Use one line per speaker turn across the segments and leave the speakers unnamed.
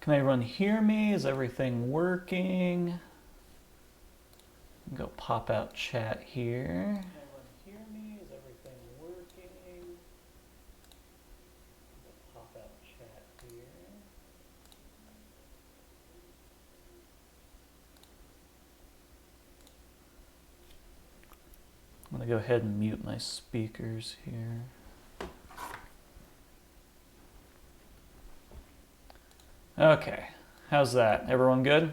Can everyone hear me? Is everything working? Go pop out chat here. Can everyone hear me? Is everything working? Go pop out chat here. I'm going to go ahead and mute my speakers here. Okay, how's that? Everyone good?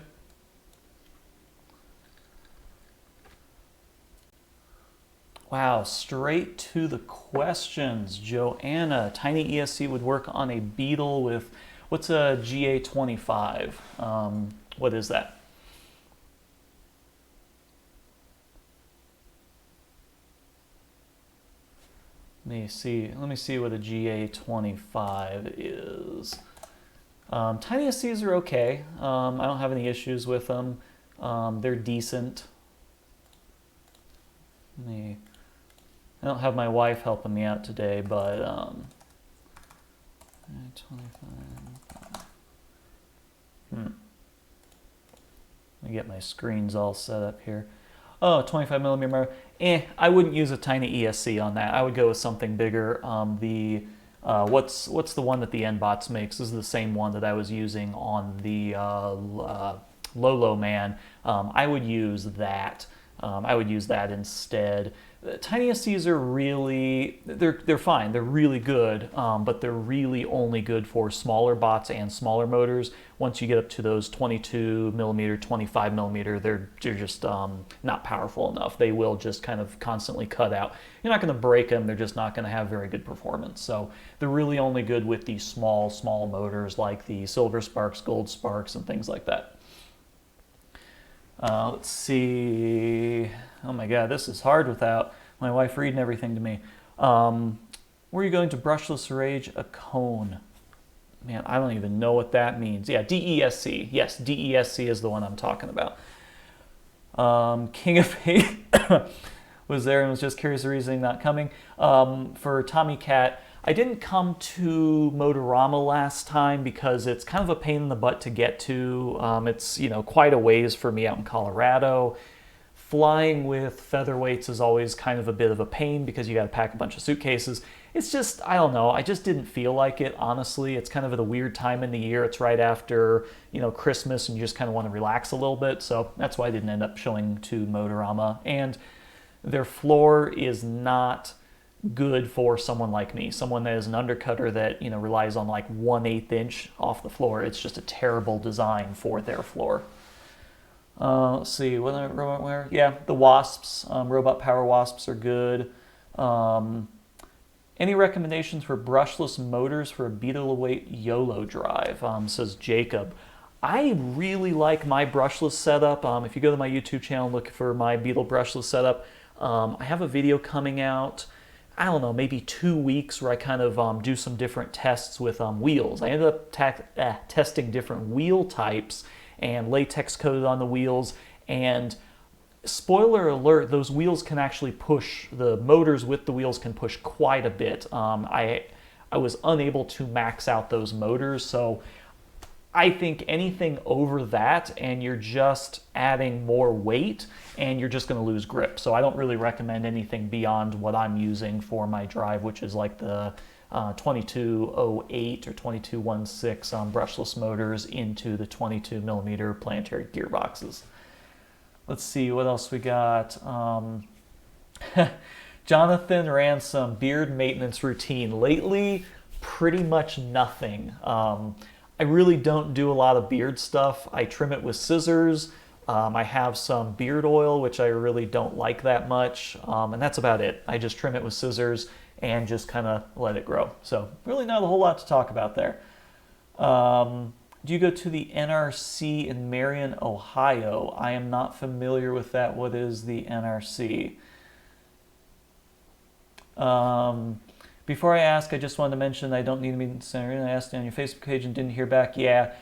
Wow, straight to the questions. Joanna, tiny ESC would work on a Beetle with, what's a GA25? What is that? Let me see what a GA25 is. Tiny SCs are okay. I don't have any issues with them. They're decent. I don't have my wife helping me out today, but 25. Let me get my screens all set up here. Oh, 25 millimeter. I wouldn't use a tiny ESC on that. I would go with something bigger. What's the one that the NBots makes? This is the same one that I was using on the Lolo Man. I would use that. I would use that instead. Tiny SCs are really, they're fine. They're really good, but they're really only good for smaller bots and smaller motors. Once you get up to those 22 millimeter, 25 millimeter, they're just not powerful enough. They will just kind of constantly cut out. You're not going to break them. They're just not going to have very good performance. So they're really only good with the small motors like the Silver Sparks, Gold Sparks, and things like that. Let's see. Oh my God, this is hard without my wife reading everything to me. Were you going to brushless rage a cone? Man, I don't even know what that means. Yeah, DESC. Yes, DESC is the one I'm talking about. King of Hate was there and was just curious the reasoning not coming. For Tommy Cat, I didn't come to Motorama last time because it's kind of a pain in the butt to get to. It's quite a ways for me out in Colorado. Flying with featherweights is always kind of a bit of a pain because you got to pack a bunch of suitcases. It's just, I don't know, I just didn't feel like it, honestly. It's kind of at a weird time in the year. It's right after, Christmas, and you just kind of want to relax a little bit. So that's why I didn't end up showing to Motorama. And their floor is not good for someone like me, someone that is an undercutter that relies on like 1/8 inch off the floor. It's just a terrible design for their floor. Let's see, what robot where? Yeah, the Wasps, Robot Power Wasps are good. Any recommendations for brushless motors for a Beetle weight YOLO drive? Says Jacob. I really like my brushless setup. If you go to my YouTube channel, look for my Beetle brushless setup. I have a video coming out, I don't know, maybe 2 weeks where I kind of do some different tests with wheels. I ended up testing different wheel types and latex coated on the wheels, and spoiler alert, those wheels can actually push, the motors with the wheels can push quite a bit. I was unable to max out those motors, so I think anything over that and you're just adding more weight and you're just going to lose grip. So I don't really recommend anything beyond what I'm using for my drive, which is like the 2208 or 2216 brushless motors into the 22 millimeter planetary gearboxes. Let's see what else we got. Jonathan Ransom, beard maintenance routine. Lately, pretty much nothing. I really don't do a lot of beard stuff. I trim it with scissors. I have some beard oil, which I really don't like that much. And that's about it. I just trim it with scissors and just kind of let it grow. So really not a whole lot to talk about there. Do you go to the NRC in Marion, Ohio? I am not familiar with that. What is the NRC? Before I ask, I just wanted to mention I don't need to meet in the center. I asked on your Facebook page and didn't hear back. Yeah,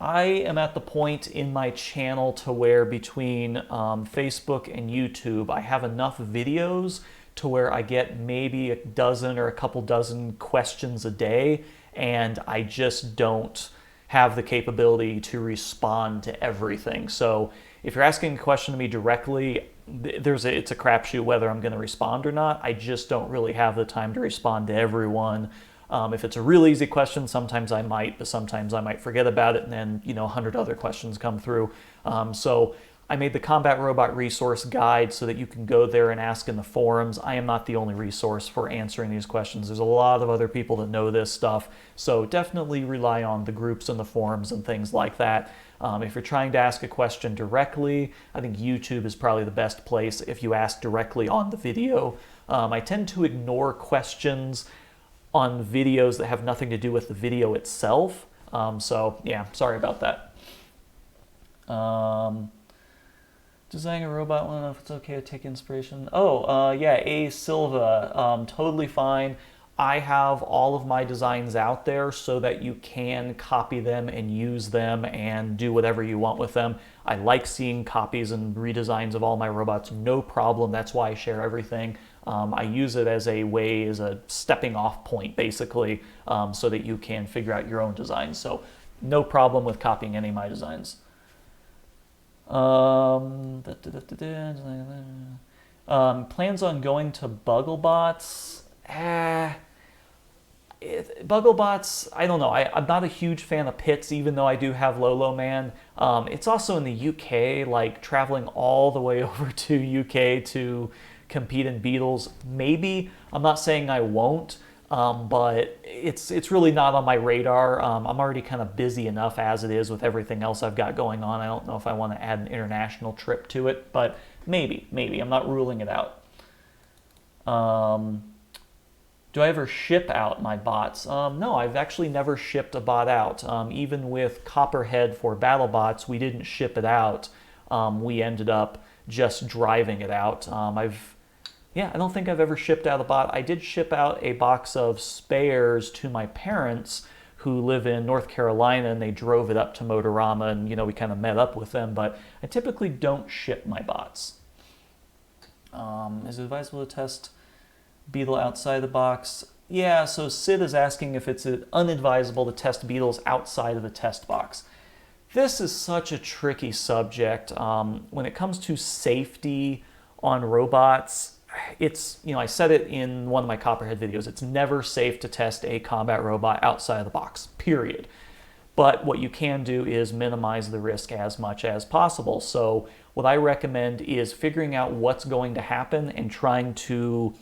I am at the point in my channel to where between Facebook and YouTube, I have enough videos to where I get maybe a dozen or a couple dozen questions a day, and I just don't have the capability to respond to everything. So if you're asking a question to me directly, it's a crapshoot whether I'm going to respond or not. I just don't really have the time to respond to everyone. If it's a real easy question, sometimes I might, but sometimes I might forget about it, and then 100 other questions come through. So I made the Combat Robot Resource Guide so that you can go there and ask in the forums. I am not the only resource for answering these questions. There's a lot of other people that know this stuff, so definitely rely on the groups and the forums and things like that. If you're trying to ask a question directly, I think YouTube is probably the best place if you ask directly on the video. I tend to ignore questions on videos that have nothing to do with the video itself. So yeah, sorry about that. Designing a robot, I don't know if it's okay to take inspiration. Yeah, A. Silva, totally fine. I have all of my designs out there so that you can copy them and use them and do whatever you want with them. I like seeing copies and redesigns of all my robots, no problem. That's why I share everything. I use it as a stepping off point, basically, so that you can figure out your own designs. So no problem with copying any of my designs. Plans on going to Bugglebots? Bugglebots, I don't know. I'm not a huge fan of pits, even though I do have Lolo Man. It's also in the UK, like traveling all the way over to UK to compete in Beetles. Maybe. I'm not saying I won't. But it's really not on my radar. I'm already kind of busy enough as it is with everything else I've got going on. I don't know if I want to add an international trip to it, but maybe. I'm not ruling it out. Do I ever ship out my bots? No, I've actually never shipped a bot out. Even with Copperhead for BattleBots, we didn't ship it out. We ended up just driving it out. I don't think I've ever shipped out a bot. I did ship out a box of spares to my parents who live in North Carolina, and they drove it up to Motorama, and we kind of met up with them, but I typically don't ship my bots. Is it advisable to test Beetle outside the box? Yeah, so Sid is asking if it's unadvisable to test Beetles outside of the test box. This is such a tricky subject. When it comes to safety on robots, I said it in one of my Copperhead videos, it's never safe to test a combat robot outside of the box, period. But what you can do is minimize the risk as much as possible. So what I recommend is figuring out what's going to happen and trying to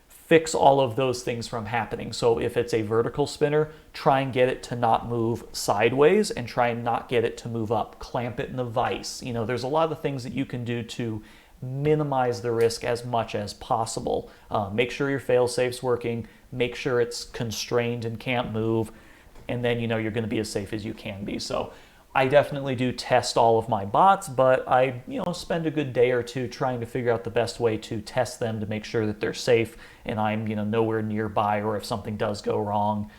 fix all of those things from happening. So if it's a vertical spinner, try and get it to not move sideways and try and not get it to move up. Clamp it in a vise. There's a lot of things that you can do to minimize the risk as much as possible. Make sure your fail-safe's working, make sure it's constrained and can't move, and then you're going to be as safe as you can be. So I definitely do test all of my bots, but I spend a good day or two trying to figure out the best way to test them to make sure that they're safe and I'm nowhere nearby, or if something does go wrong.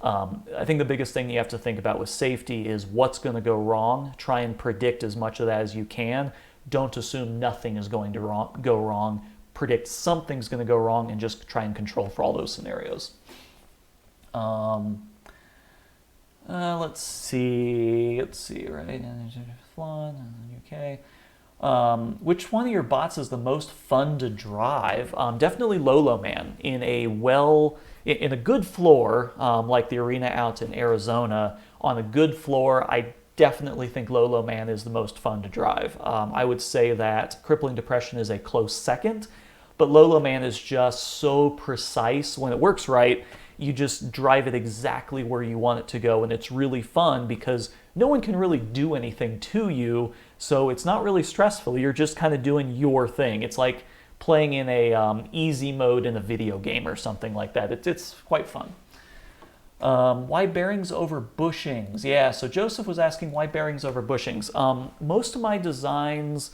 I think the biggest thing you have to think about with safety is what's going to go wrong. Try and predict as much of that as you can. Don't assume nothing is going to go wrong. Predict something's going to go wrong and just try and control for all those scenarios. Let's see, right? Okay. Which one of your bots is the most fun to drive? Definitely Lolo Man. In a good floor, like the arena out in Arizona, on a good floor, I definitely think Lolo Man is the most fun to drive. I would say that Crippling Depression is a close second, but Lolo Man is just so precise. When it works right, you just drive it exactly where you want it to go, and it's really fun because no one can really do anything to you, so it's not really stressful. You're just kind of doing your thing. It's like playing in a easy mode in a video game or something like that. It's quite fun. Why bearings over bushings? Yeah, so Joseph was asking why bearings over bushings. Most of my designs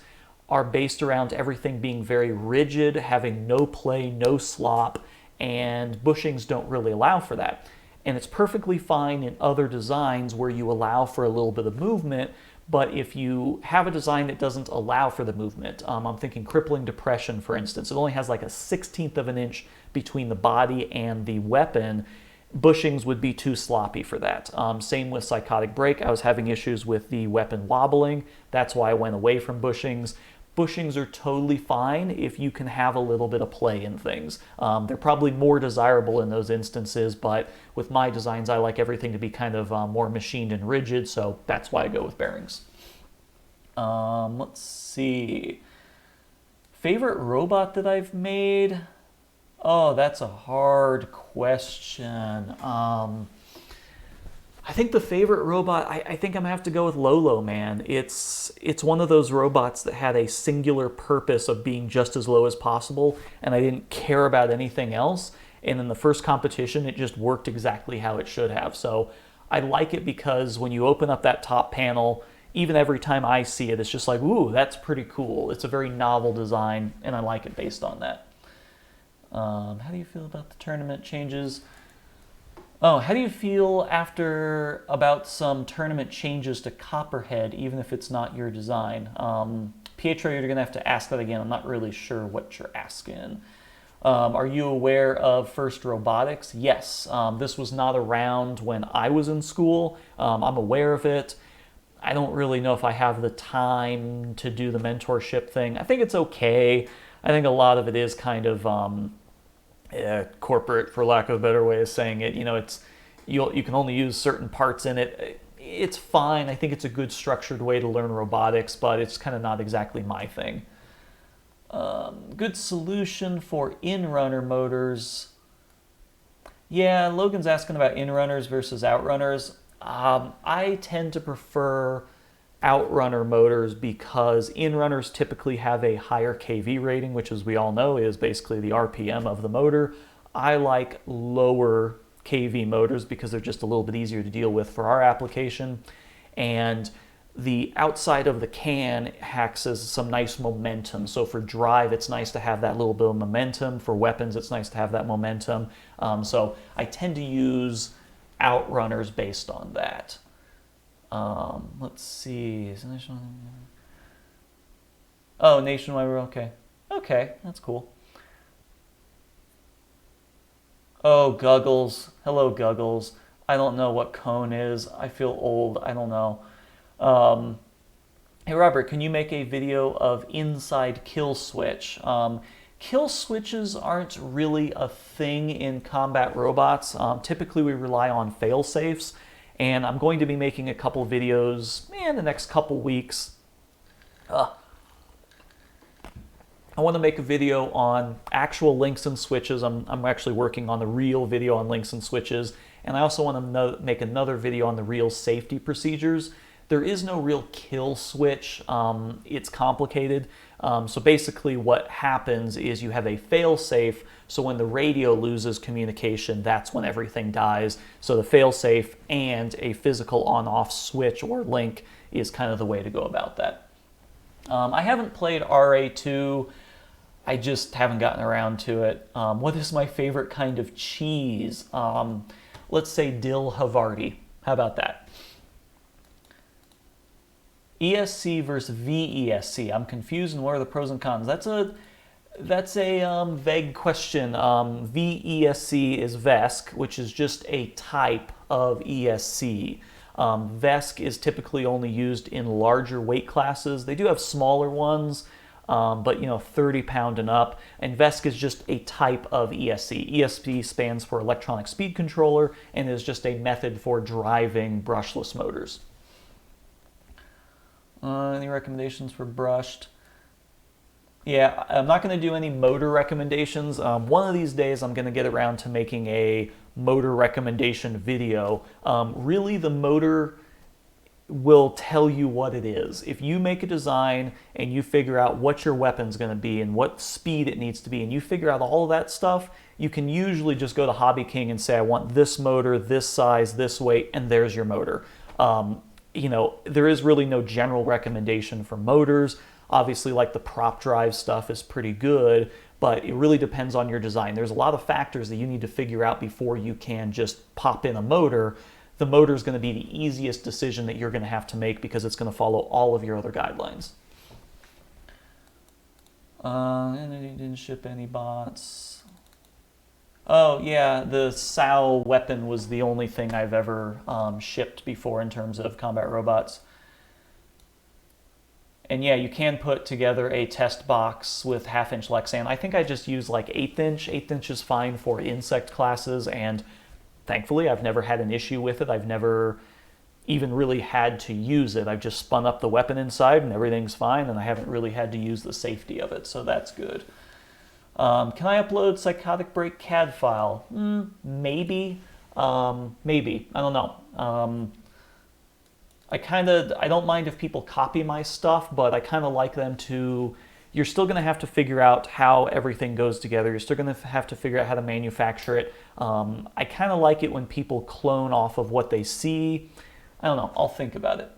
are based around everything being very rigid, having no play, no slop, and bushings don't really allow for that. And it's perfectly fine in other designs where you allow for a little bit of movement, but if you have a design that doesn't allow for the movement, I'm thinking Crippling Depression, for instance, it only has like a 1/16 of an inch between the body and the weapon, Bushings would be too sloppy for that. Same with psychotic brake. I was having issues with the weapon wobbling. That's why I went away from bushings. Bushings are totally fine if you can have a little bit of play in things. They're probably more desirable in those instances, but with my designs, I like everything to be kind of more machined and rigid, so that's why I go with bearings. Let's see. Favorite robot that I've made? Oh, that's a hard question. I think the favorite robot, I think I'm gonna have to go with Lolo, man. It's one of those robots that had a singular purpose of being just as low as possible, and I didn't care about anything else. And in the first competition, it just worked exactly how it should have. So I like it because when you open up that top panel, even every time I see it, it's just like, ooh, that's pretty cool. It's a very novel design, and I like it based on that. How do you feel about the tournament changes? Oh, how do you feel about some tournament changes to Copperhead, even if it's not your design? Pietro, you're going to have to ask that again. I'm not really sure what you're asking. Are you aware of First Robotics? Yes. This was not around when I was in school. I'm aware of it. I don't really know if I have the time to do the mentorship thing. I think it's okay. I think a lot of it is kind of corporate, for lack of a better way of saying it. You know, you can only use certain parts in it. It's fine. I think it's a good structured way to learn robotics, but it's kind of not exactly my thing. Good solution for in-runner motors. Yeah, Logan's asking about in-runners versus outrunners. I tend to prefer outrunner motors because in-runners typically have a higher kV rating, which, as we all know, is basically the RPM of the motor. I like lower kV motors because they're just a little bit easier to deal with for our application. And the outside of the can acts as some nice momentum. So for drive, it's nice to have that little bit of momentum. For weapons, it's nice to have that momentum. So I tend to use outrunners based on that. Let's see. Oh, nationwide. Okay. Okay, that's cool. Oh, Guggles. Hello, Guggles. I don't know what cone is. I feel old. I don't know. Hey, Robert, can you make a video of inside kill switch? Kill switches aren't really a thing in combat robots. Typically, we rely on fail-safes, and I'm going to be making a couple videos in the next couple weeks. I want to make a video on actual links and switches. I'm actually working on the real video on links and switches, and I also want to make another video on the real safety procedures. There is no real kill switch. It's complicated. So basically what happens is you have a fail-safe, so when the radio loses communication, that's when everything dies. So the fail-safe and a physical on-off switch or link is kind of the way to go about that. I haven't played RA2. I just haven't gotten around to it. What is my favorite kind of cheese? Let's say dill Havarti. How about that? ESC versus VESC. I'm confused, and what are the pros and cons? That's a vague question. VESC is VESC, which is just a type of ESC. VESC is typically only used in larger weight classes. They do have smaller ones, but 30 pound and up. And VESC is just a type of ESC. ESC stands for electronic speed controller and is just a method for driving brushless motors. Any recommendations for brushed? Yeah, I'm not going to do any motor recommendations. One of these days I'm going to get around to making a motor recommendation video. Really, the motor will tell you what it is. If you make a design and you figure out what your weapon's going to be and what speed it needs to be, and you figure out all of that stuff, you can usually just go to Hobby King and say, I want this motor, this size, this weight, and there's your motor. There is really no general recommendation for motors. Obviously, like the prop drive stuff is pretty good, but it really depends on your design. There's a lot of factors that you need to figure out before you can just pop in a motor. The motor is going to be the easiest decision that you're going to have to make because it's going to follow all of your other guidelines. And then you didn't ship any bots. Oh, yeah, the SAO weapon was the only thing I've ever shipped before in terms of combat robots. And yeah, you can put together a test box with half-inch Lexan. I think I just use like eighth inch. Eighth inch is fine for insect classes, and thankfully I've never had an issue with it. I've never even really had to use it. I've just spun up the weapon inside and everything's fine, and I haven't really had to use the safety of it, so that's good. Can I upload Psychotic Break CAD file? Maybe. Maybe. I don't know. I don't mind if people copy my stuff, but I kind of like them to, you're still going to have to figure out how everything goes together. You're still going to have to figure out how to manufacture it. I kind of like it when people clone off of what they see. I don't know. I'll think about it.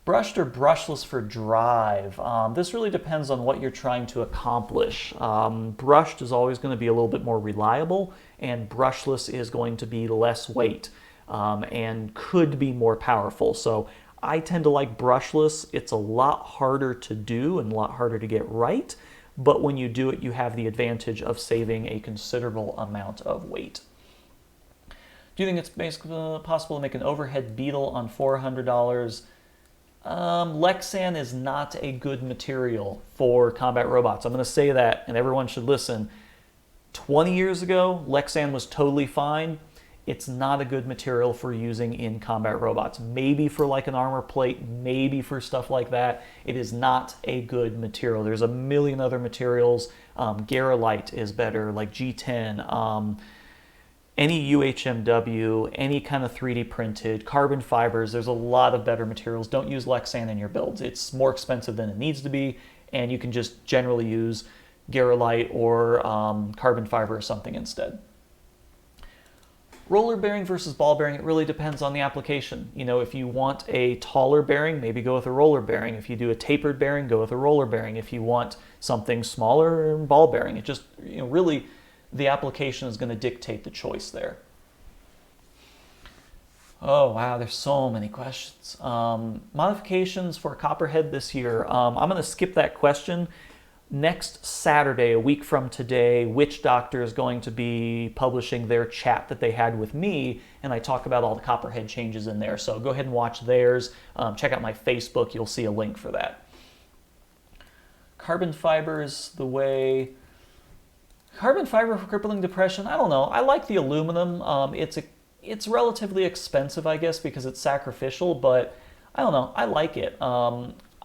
Brushed or brushless for drive? This really depends on what you're trying to accomplish. Brushed is always going to be a little bit more reliable, and brushless is going to be less weight and could be more powerful. So I tend to like brushless. It's a lot harder to do and a lot harder to get right, but when you do it, you have the advantage of saving a considerable amount of weight. Do you think it's basically possible to make an overhead beetle on $400? Lexan is not a good material for combat robots. I'm going to say that, and everyone should listen. 20 years ago, Lexan was totally fine. It's not a good material for using in combat robots. Maybe for like an armor plate, maybe for stuff like that. It is not a good material. There's a million other materials. Garolite is better, like G10. Any UHMW, any kind of 3D printed, carbon fibers, there's a lot of better materials. Don't use Lexan in your builds. It's more expensive than it needs to be, and you can just generally use Garolite or carbon fiber or something instead. Roller bearing versus ball bearing, it really depends on the application. You know, if you want a taller bearing, maybe go with a roller bearing. If you do a tapered bearing, go with a roller bearing. If you want something smaller, ball bearing. It just, really, the application is going to dictate the choice there. Oh, wow, there's so many questions. Modifications for Copperhead this year. I'm going to skip that question. Next Saturday, a week from today, Witch Doctor is going to be publishing their chat that they had with me, and I talk about all the Copperhead changes in there. So go ahead and watch theirs. Check out my Facebook. You'll see a link for that. Carbon fibers, the way... Carbon fiber for crippling depression, I don't know. I like the aluminum. It's relatively expensive, I guess, because it's sacrificial, but I don't know. I like it.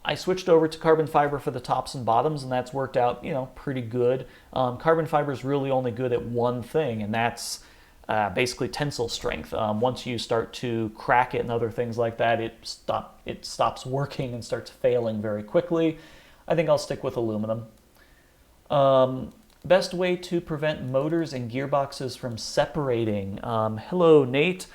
I switched over to carbon fiber for the tops and bottoms, and that's worked out, pretty good. Carbon fiber is really only good at one thing, and that's basically tensile strength. Once you start to crack it and other things like that, it stops working and starts failing very quickly. I think I'll stick with aluminum. Best way to prevent motors and gearboxes from separating. Hello, Nate.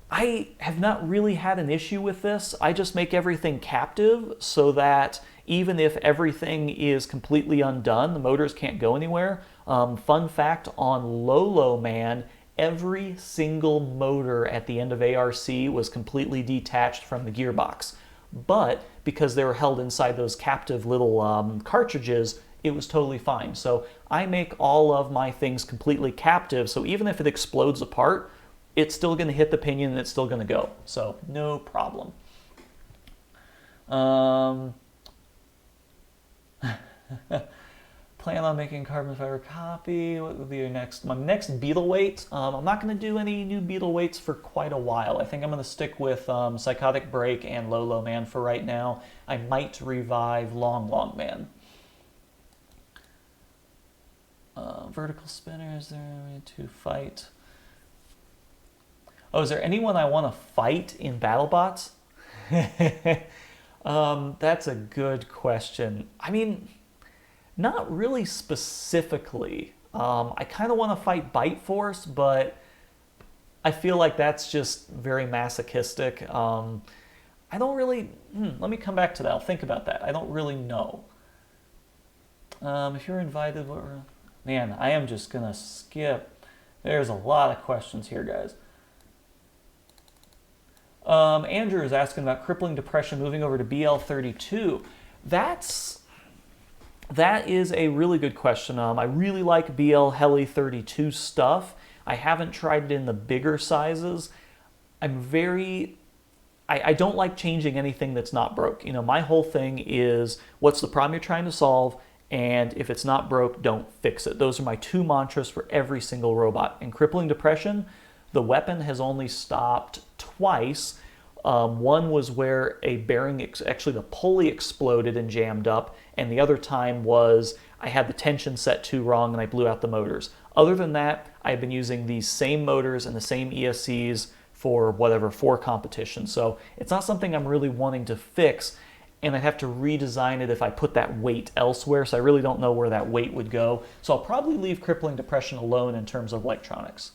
I have not really had an issue with this. I just make everything captive so that even if everything is completely undone, the motors can't go anywhere. Fun fact on Lolo Man, every single motor at the end of ARC was completely detached from the gearbox. But because they were held inside those captive little cartridges, it was totally fine. So I make all of my things completely captive, so even if it explodes apart, it's still going to hit the pinion and it's still going to go. So no problem. Plan on making carbon fiber copy. What would be your next? My next beetle weight. I'm not going to do any new beetle weights for quite a while. I think I'm going to stick with Psychotic Break and Lolo Man for right now. I might revive Long Man. Vertical spinner, is there a way to fight? Oh, is there anyone I want to fight in BattleBots? That's a good question. I mean, not really specifically. I kind of want to fight Bite Force, but I feel like that's just very masochistic. I don't really... let me come back to that. I'll think about that. I don't really know. If you're invited... Man, I am just going to skip. There's a lot of questions here, guys. Andrew is asking about crippling depression moving over to BL32. That's That is a really good question. I really like BL Heli 32 stuff. I haven't tried it in the bigger sizes. I don't like changing anything that's not broke. You know, my whole thing is what's the problem you're trying to solve, and if it's not broke, don't fix it. Those are my two mantras for every single robot. In crippling depression, the weapon has only stopped twice. One was where a bearing, actually the pulley exploded and jammed up, and the other time was I had the tension set too wrong and I blew out the motors. Other than that, I've been using these same motors and the same ESCs for whatever, 4 competitions. So it's not something I'm really wanting to fix, and I'd have to redesign it if I put that weight elsewhere, so I really don't know where that weight would go. So I'll probably leave crippling depression alone in terms of electronics.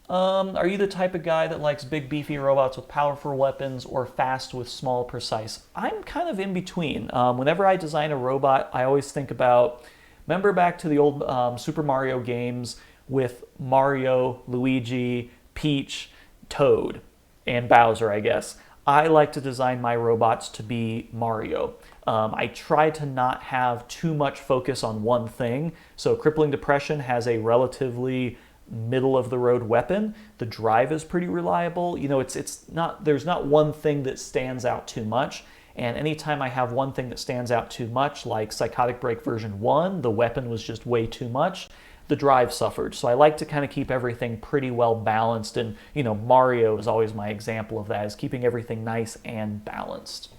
Are you the type of guy that likes big beefy robots with powerful weapons or fast with small precise? I'm kind of in between. Whenever I design a robot, I always think about, remember back to the old Super Mario games with Mario, Luigi, Peach, Toad, and Bowser, I guess. I like to design my robots to be Mario. I try to not have too much focus on one thing. So crippling depression has a relatively middle of the road weapon. The drive is pretty reliable. You know, it's not, there's not one thing that stands out too much. And anytime I have one thing that stands out too much, like Psychotic Break version 1, the weapon was just way too much, the drive suffered. So I like to kind of keep everything pretty well balanced, and you know, Mario is always my example of that, is keeping everything nice and balanced.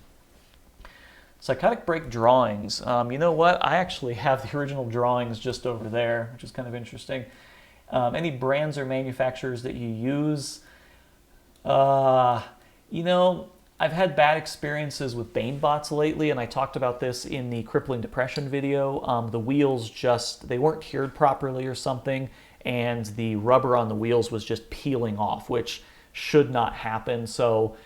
Psychotic Break drawings. You know what? I actually have the original drawings just over there, which is kind of interesting. Any brands or manufacturers that you use? You know, I've had bad experiences with BaneBots lately, and I talked about this in the crippling depression video. The wheels just, they weren't cured properly or something, and the rubber on the wheels was just peeling off, which should not happen. So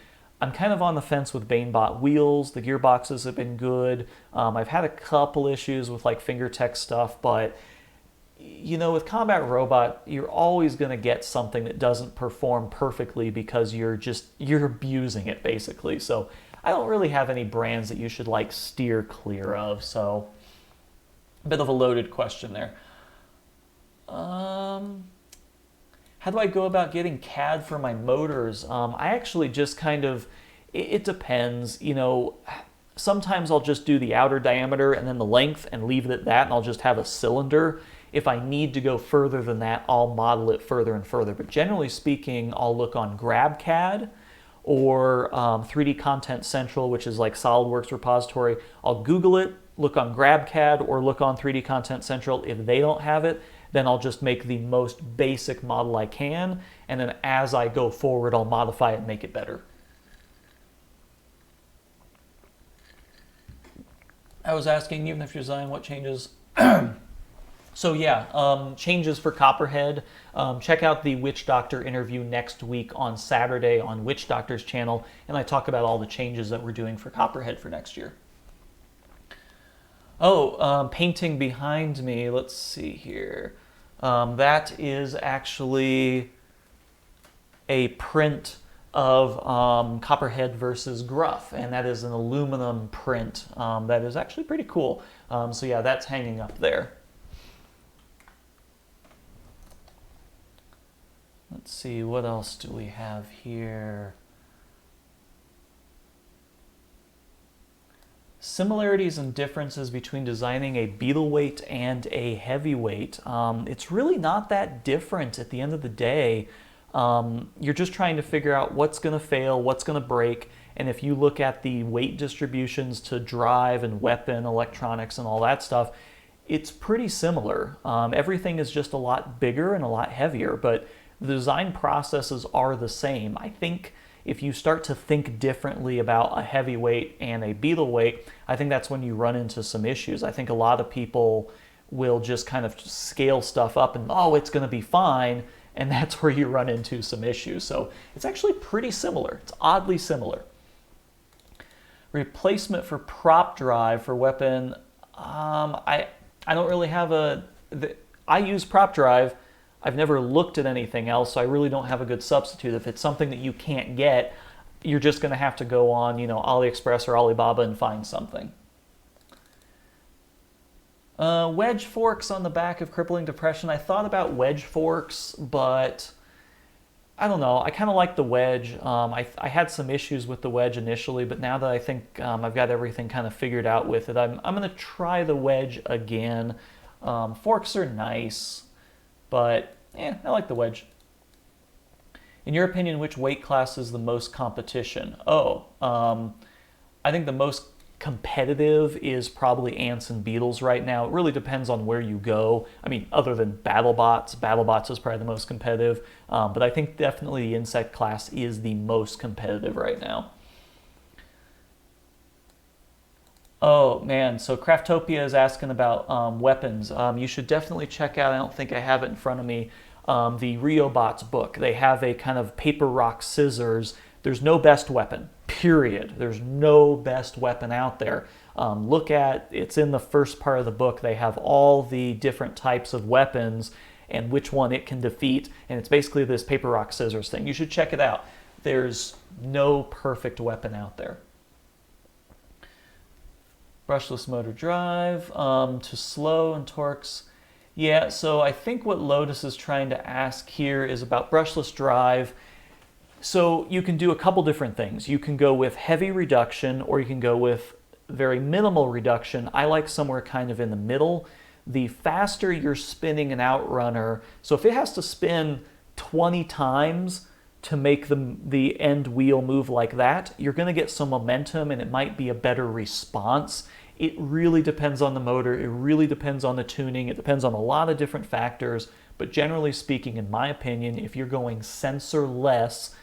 I'm kind of on the fence with BaneBot wheels. The gearboxes have been good. I've had a couple issues with like FingerTech stuff, but you know, with Combat Robot, you're always going to get something that doesn't perform perfectly because you're abusing it, basically. So I don't really have any brands that you should like steer clear of. So a bit of a loaded question there. How do I go about getting CAD for my motors? I actually just kind of, it depends. You know, sometimes I'll just do the outer diameter and then the length and leave it at that, and I'll just have a cylinder. If I need to go further than that, I'll model it further and further. But generally speaking, I'll look on GrabCAD or 3D Content Central, which is like SolidWorks repository. I'll Google it, look on GrabCAD or look on 3D Content Central. If they don't have it, then I'll just make the most basic model I can. And then as I go forward, I'll modify it and make it better. I was asking, even if you design, what changes? So yeah, changes for Copperhead. Check out the Witch Doctor interview next week on Saturday on Witch Doctor's channel, and I talk about all the changes that we're doing for Copperhead for next year. Oh, painting behind me, let's see here. That is actually a print of Copperhead versus Gruff, and that is an aluminum print that is actually pretty cool. So yeah, that's hanging up there. Let's see, what else do we have here? Similarities and differences between designing a beetleweight and a heavyweight. It's really not that different at the end of the day. You're just trying to figure out what's going to fail, what's going to break, and if you look at the weight distributions to drive and weapon, electronics, and all that stuff, it's pretty similar. Everything is just a lot bigger and a lot heavier, but the design processes are the same. I think if you start to think differently about a heavyweight and a beetleweight, I think that's when you run into some issues. I think a lot of people will just kind of scale stuff up and, oh, it's going to be fine, and that's where you run into some issues. So it's actually pretty similar. It's oddly similar. Replacement for prop drive for weapon. I don't really have I use prop drive. I've never looked at anything else, so I really don't have a good substitute. If it's something that you can't get, you're just going to have to go on, you know, AliExpress or Alibaba and find something. Wedge forks on the back of crippling depression. I thought about wedge forks, but I don't know. I kind of like the wedge. I had some issues with the wedge initially, but now that I think I've got everything kind of figured out with it, I'm going to try the wedge again. Forks are nice, but I like the wedge. In your opinion, which weight class is the most competition? I think the most competitive is probably ants and beetles right now. It really depends on where you go. I mean, other than BattleBots is probably the most competitive, but I think definitely the insect class is the most competitive right now. Oh man, so Craftopia is asking about weapons. You should definitely check out, I don't think I have it in front of me, the Riobots book. They have a kind of paper, rock, scissors. There's no best weapon, period. There's no best weapon out there. It's in the first part of the book. They have all the different types of weapons and which one it can defeat. And it's basically this paper, rock, scissors thing. You should check it out. There's no perfect weapon out there. Brushless motor drive to slow and torques. Yeah, so I think what Lotus is trying to ask here is about brushless drive. So you can do a couple different things. You can go with heavy reduction or you can go with very minimal reduction. I like somewhere kind of in the middle. The faster you're spinning an outrunner, so if it has to spin 20 times to make the end wheel move like that, you're going to get some momentum and it might be a better response. It really depends on the motor. It really depends on the tuning. It depends on a lot of different factors. But generally speaking, in my opinion, if you're going sensor-less,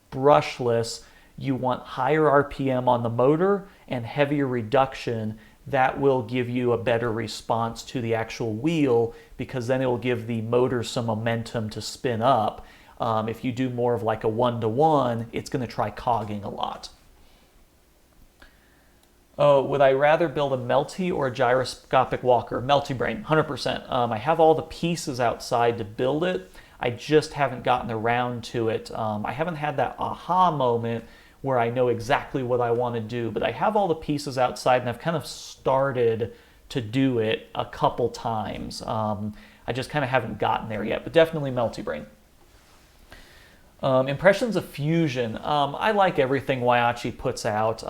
brushless, you want higher RPM on the motor and heavier reduction. That will give you a better response to the actual wheel because then it will give the motor some momentum to spin up. If you do more of like a 1-to-1, it's going to try cogging a lot. Oh, would I rather build a Melty or a gyroscopic walker? Melty brain, 100%. I have all the pieces outside to build it. I just haven't gotten around to it. I haven't had that aha moment where I know exactly what I want to do, but I have all the pieces outside and I've kind of started to do it a couple times. I just kind of haven't gotten there yet, but definitely Melty brain. Impressions of Fusion. I like everything Waiachi puts out.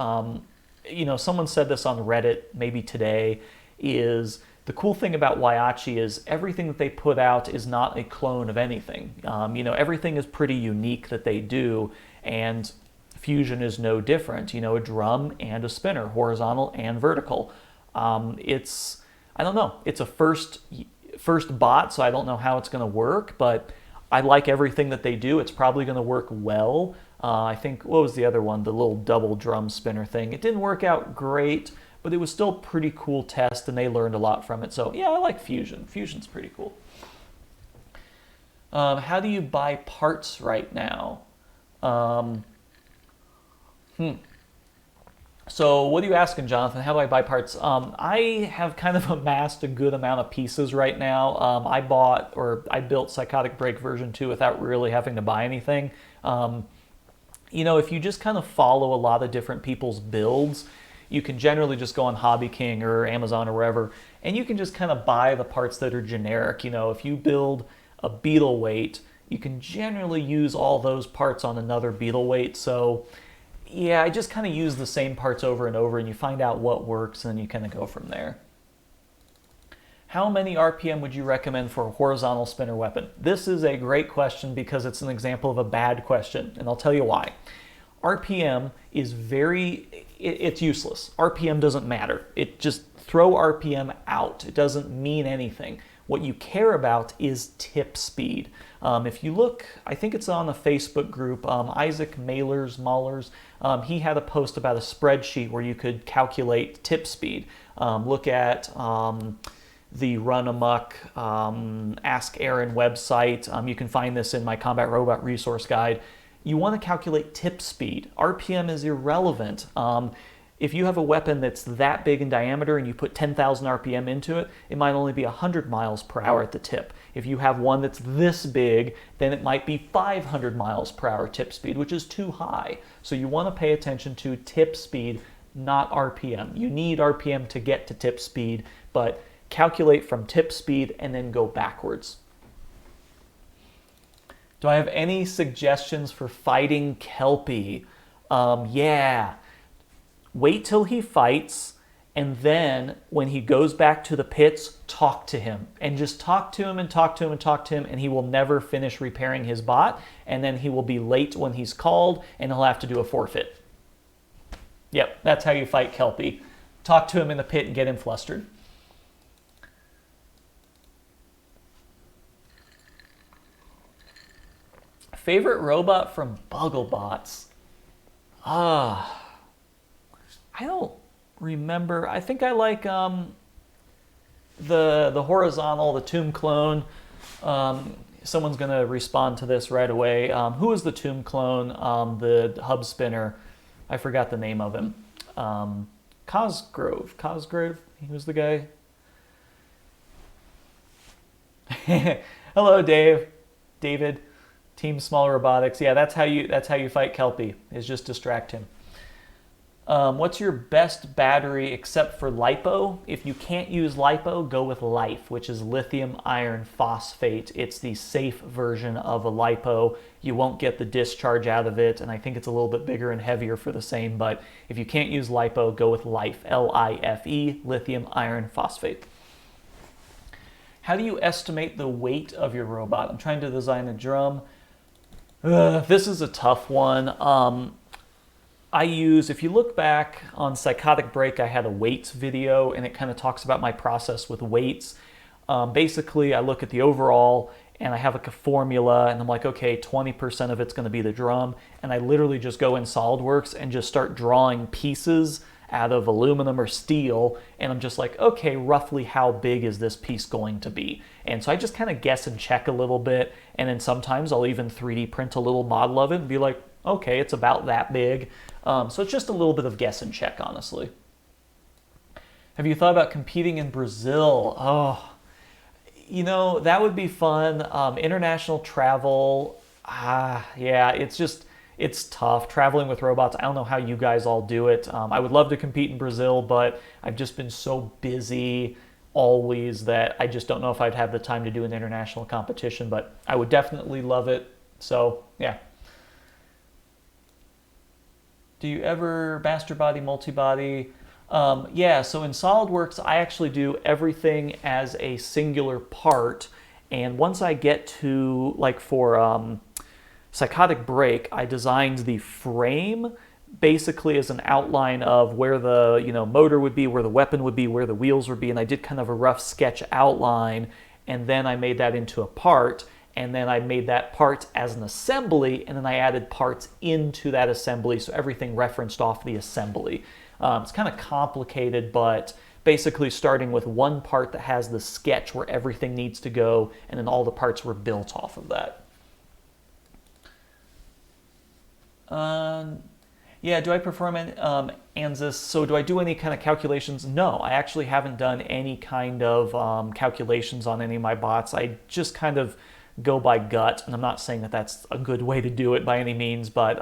Someone said this on Reddit maybe today, is the cool thing about Waiachi is everything that they put out is not a clone of anything. Everything is pretty unique that they do, and Fusion is no different. A drum and a spinner, horizontal and vertical. I don't know. It's a first bot, so I don't know how it's going to work, but I like everything that they do. It's probably going to work well. I think, what was the other one? The little double drum spinner thing. It didn't work out great, but it was still a pretty cool test, and they learned a lot from it. So yeah, I like Fusion. Fusion's pretty cool. How do you buy parts right now? So what are you asking, Jonathan? How do I buy parts? I have kind of amassed a good amount of pieces right now. I built Psychotic Break version 2 without really having to buy anything. If you just kind of follow a lot of different people's builds, you can generally just go on Hobby King or Amazon or wherever, and you can just kind of buy the parts that are generic. If you build a beetle weight, you can generally use all those parts on another beetle weight. So yeah, I just kind of use the same parts over and over, and you find out what works, and then you kind of go from there. How many RPM would you recommend for a horizontal spinner weapon? This is a great question because it's an example of a bad question, and I'll tell you why. RPM is it's useless. RPM doesn't matter. Just throw RPM out. It doesn't mean anything. What you care about is tip speed. If you look, I think it's on the Facebook group, Isaac Mahlers, he had a post about a spreadsheet where you could calculate tip speed. Look at the Run Amok Ask Aaron website. You can find this in my Combat Robot resource guide. You want to calculate tip speed. RPM is irrelevant. If you have a weapon that's that big in diameter and you put 10,000 RPM into it, it might only be 100 miles per hour at the tip. If you have one that's this big, then it might be 500 miles per hour tip speed, which is too high. So you want to pay attention to tip speed, not RPM. You need RPM to get to tip speed, but calculate from tip speed and then go backwards. Do I have any suggestions for fighting Kelpie? Yeah. Wait till he fights, and then when he goes back to the pits, talk to him. And just talk to him and talk to him and talk to him, and he will never finish repairing his bot, and then he will be late when he's called, and he'll have to do a forfeit. Yep, that's how you fight Kelpie. Talk to him in the pit and get him flustered. Favorite robot from Bugglebots? I don't remember. I think I like the horizontal, the tomb clone. Someone's going to respond to this right away. Who is the tomb clone? The hub spinner. I forgot the name of him. Cosgrove. He was the guy. Hello, David. Team Small Robotics. Yeah, that's how you fight Kelpie, is just distract him. What's your best battery except for LiPo? If you can't use LiPo, go with Life, which is lithium iron phosphate. It's the safe version of a LiPo. You won't get the discharge out of it, and I think it's a little bit bigger and heavier for the same, but if you can't use LiPo, go with Life, L-I-F-E, lithium iron phosphate. How do you estimate the weight of your robot? I'm trying to design a drum. This is a tough one. If you look back on Psychotic Break, I had a weights video, and it kind of talks about my process with weights. Basically, I look at the overall, and I have like a formula, and I'm like, okay, 20% of it's going to be the drum, and I literally just go in SolidWorks and just start drawing pieces out of aluminum or steel, and I'm just like, okay, roughly how big is this piece going to be? And so I just kind of guess and check a little bit, and then sometimes I'll even 3D print a little model of it and be like, okay, it's about that big. So it's just a little bit of guess and check, honestly. Have you thought about competing in Brazil? Oh, that would be fun. International travel, yeah, it's tough traveling with robots. I don't know how you guys all do it. I would love to compete in Brazil, but I've just been so busy always that I just don't know if I'd have the time to do an international competition, but I would definitely love it. So, yeah. Do you ever master body, multi-body? Yeah, so in SolidWorks, I actually do everything as a singular part. And once I get to, like for Psychotic Break, I designed the frame basically as an outline of where the motor would be, where the weapon would be, where the wheels would be, and I did kind of a rough sketch outline, and then I made that into a part, and then I made that part as an assembly, and then I added parts into that assembly, so everything referenced off the assembly. It's kind of complicated, but basically starting with one part that has the sketch where everything needs to go, and then all the parts were built off of that. Yeah, do I perform ANSYS? So do I do any kind of calculations? No, I actually haven't done any kind of calculations on any of my bots. I just kind of go by gut, and I'm not saying that that's a good way to do it by any means, but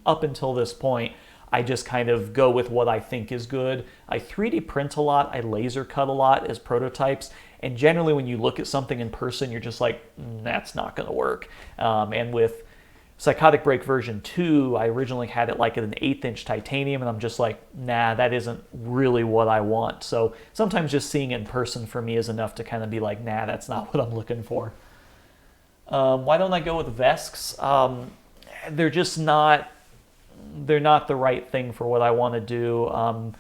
up until this point, I just kind of go with what I think is good. I 3D print a lot, I laser cut a lot as prototypes, and generally when you look at something in person, you're just like, that's not gonna work. And with Psychotic Break version 2, I originally had it like at an 1/8" titanium, and I'm just like, nah, that isn't really what I want. So sometimes just seeing it in person for me is enough to kind of be like, nah, that's not what I'm looking for. Why don't I go with Vesks? They're not the right thing for what I want to do.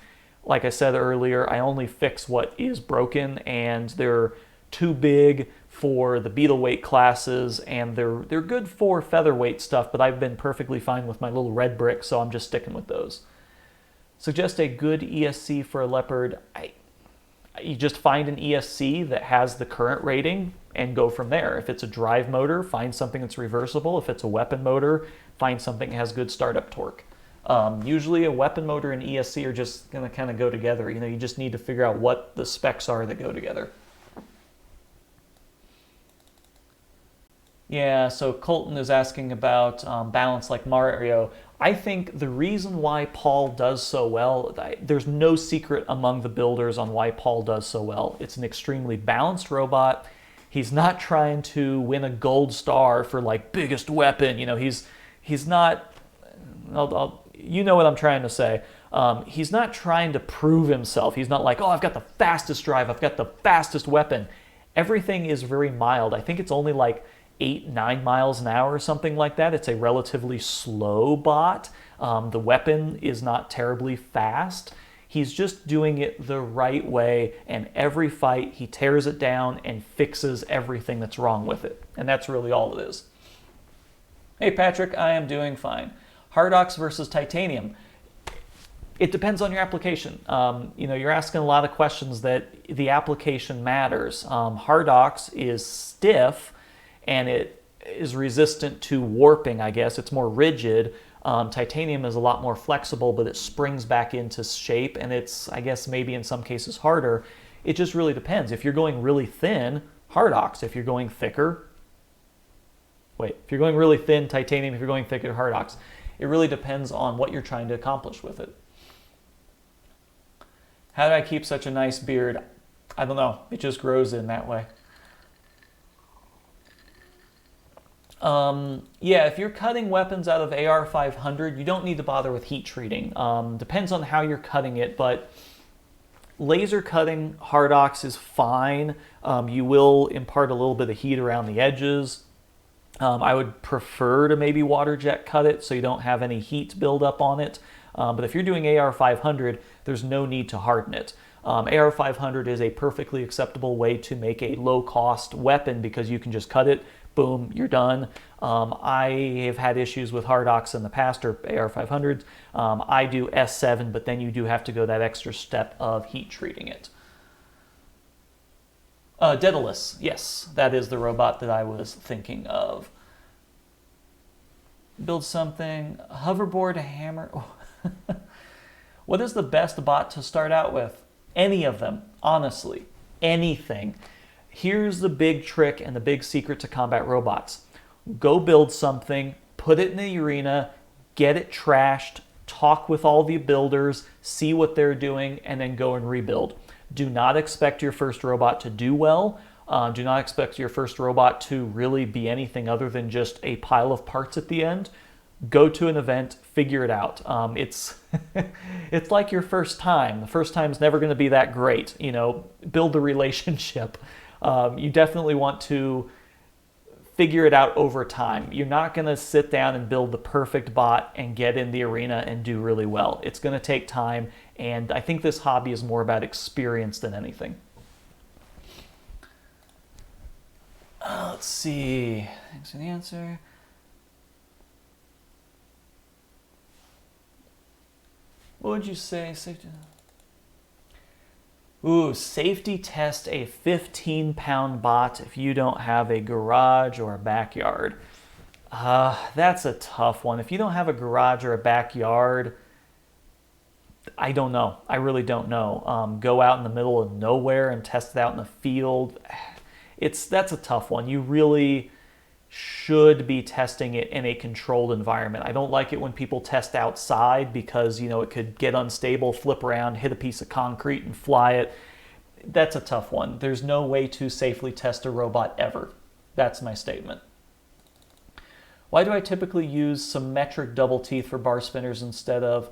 Like I said earlier, I only fix what is broken, and they're too big for the beetle weight classes, and they're good for featherweight stuff, but I've been perfectly fine with my little red brick, so I'm just sticking with those. Suggest a good ESC for a Leopard. You just find an ESC that has the current rating and go from there. If it's a drive motor, find something that's reversible. If it's a weapon motor, find something that has good startup torque. Usually a weapon motor and ESC are just going to kind of go together. You just need to figure out what the specs are that go together. Yeah, so Colton is asking about balance like Mario. I think the reason why Paul does so well, there's no secret among the builders on why Paul does so well. It's an extremely balanced robot. He's not trying to win a gold star for like biggest weapon. You know, he's not. You know what I'm trying to say. He's not trying to prove himself. He's not like, oh, I've got the fastest drive. I've got the fastest weapon. Everything is very mild. I think it's only like 8-9 miles an hour or something like that. It's a relatively slow bot. The weapon is not terribly fast. He's just doing it the right way, and every fight he tears it down and fixes everything that's wrong with it. And that's really all it is. Hey Patrick, I am doing fine. Hardox versus titanium. It depends on your application. You're asking a lot of questions that the application matters. Hardox is stiff and it is resistant to warping, I guess. It's more rigid. Titanium is a lot more flexible, but it springs back into shape, and it's, I guess, maybe in some cases harder. It just really depends. If you're going really thin, Hardox. If you're going thicker, if you're going really thin, titanium. If you're going thicker, Hardox. It really depends on what you're trying to accomplish with it. How do I keep such a nice beard? I don't know. It just grows in that way. If you're cutting weapons out of AR-500, you don't need to bother with heat treating. Depends on how you're cutting it, but laser cutting Hardox is fine. You will impart a little bit of heat around the edges. I would prefer to maybe water jet cut it so you don't have any heat build up on it. But if you're doing AR-500, there's no need to harden it. AR-500 is a perfectly acceptable way to make a low-cost weapon because you can just cut it, boom, you're done. I have had issues with Hardox in the past, or AR-500s. I do S7, but then you do have to go that extra step of heat treating it. Daedalus, yes, that is the robot that I was thinking of. Build something, hoverboard, hammer. What is the best bot to start out with? Any of them, honestly, anything. Here's the big trick and the big secret to combat robots. Go build something, put it in the arena, get it trashed, talk with all the builders, see what they're doing, and then go and rebuild. Do not expect your first robot to do well. Do not expect your first robot to really be anything other than just a pile of parts at the end. Go to an event, figure it out. It's it's like your first time. The first time's never going to be that great. Build the relationship. You definitely want to figure it out over time. You're not going to sit down and build the perfect bot and get in the arena and do really well. It's going to take time, and I think this hobby is more about experience than anything. Let's see. Thanks for the answer. What would you say? Safety? Safety test a 15-pound bot if you don't have a garage or a backyard. That's a tough one. If you don't have a garage or a backyard, I don't know. I really don't know. Go out in the middle of nowhere and test it out in the field. That's a tough one. You really should be testing it in a controlled environment. I don't like it when people test outside because, it could get unstable, flip around, hit a piece of concrete and fly it. That's a tough one. There's no way to safely test a robot ever. That's my statement. Why do I typically use symmetric double teeth for bar spinners instead of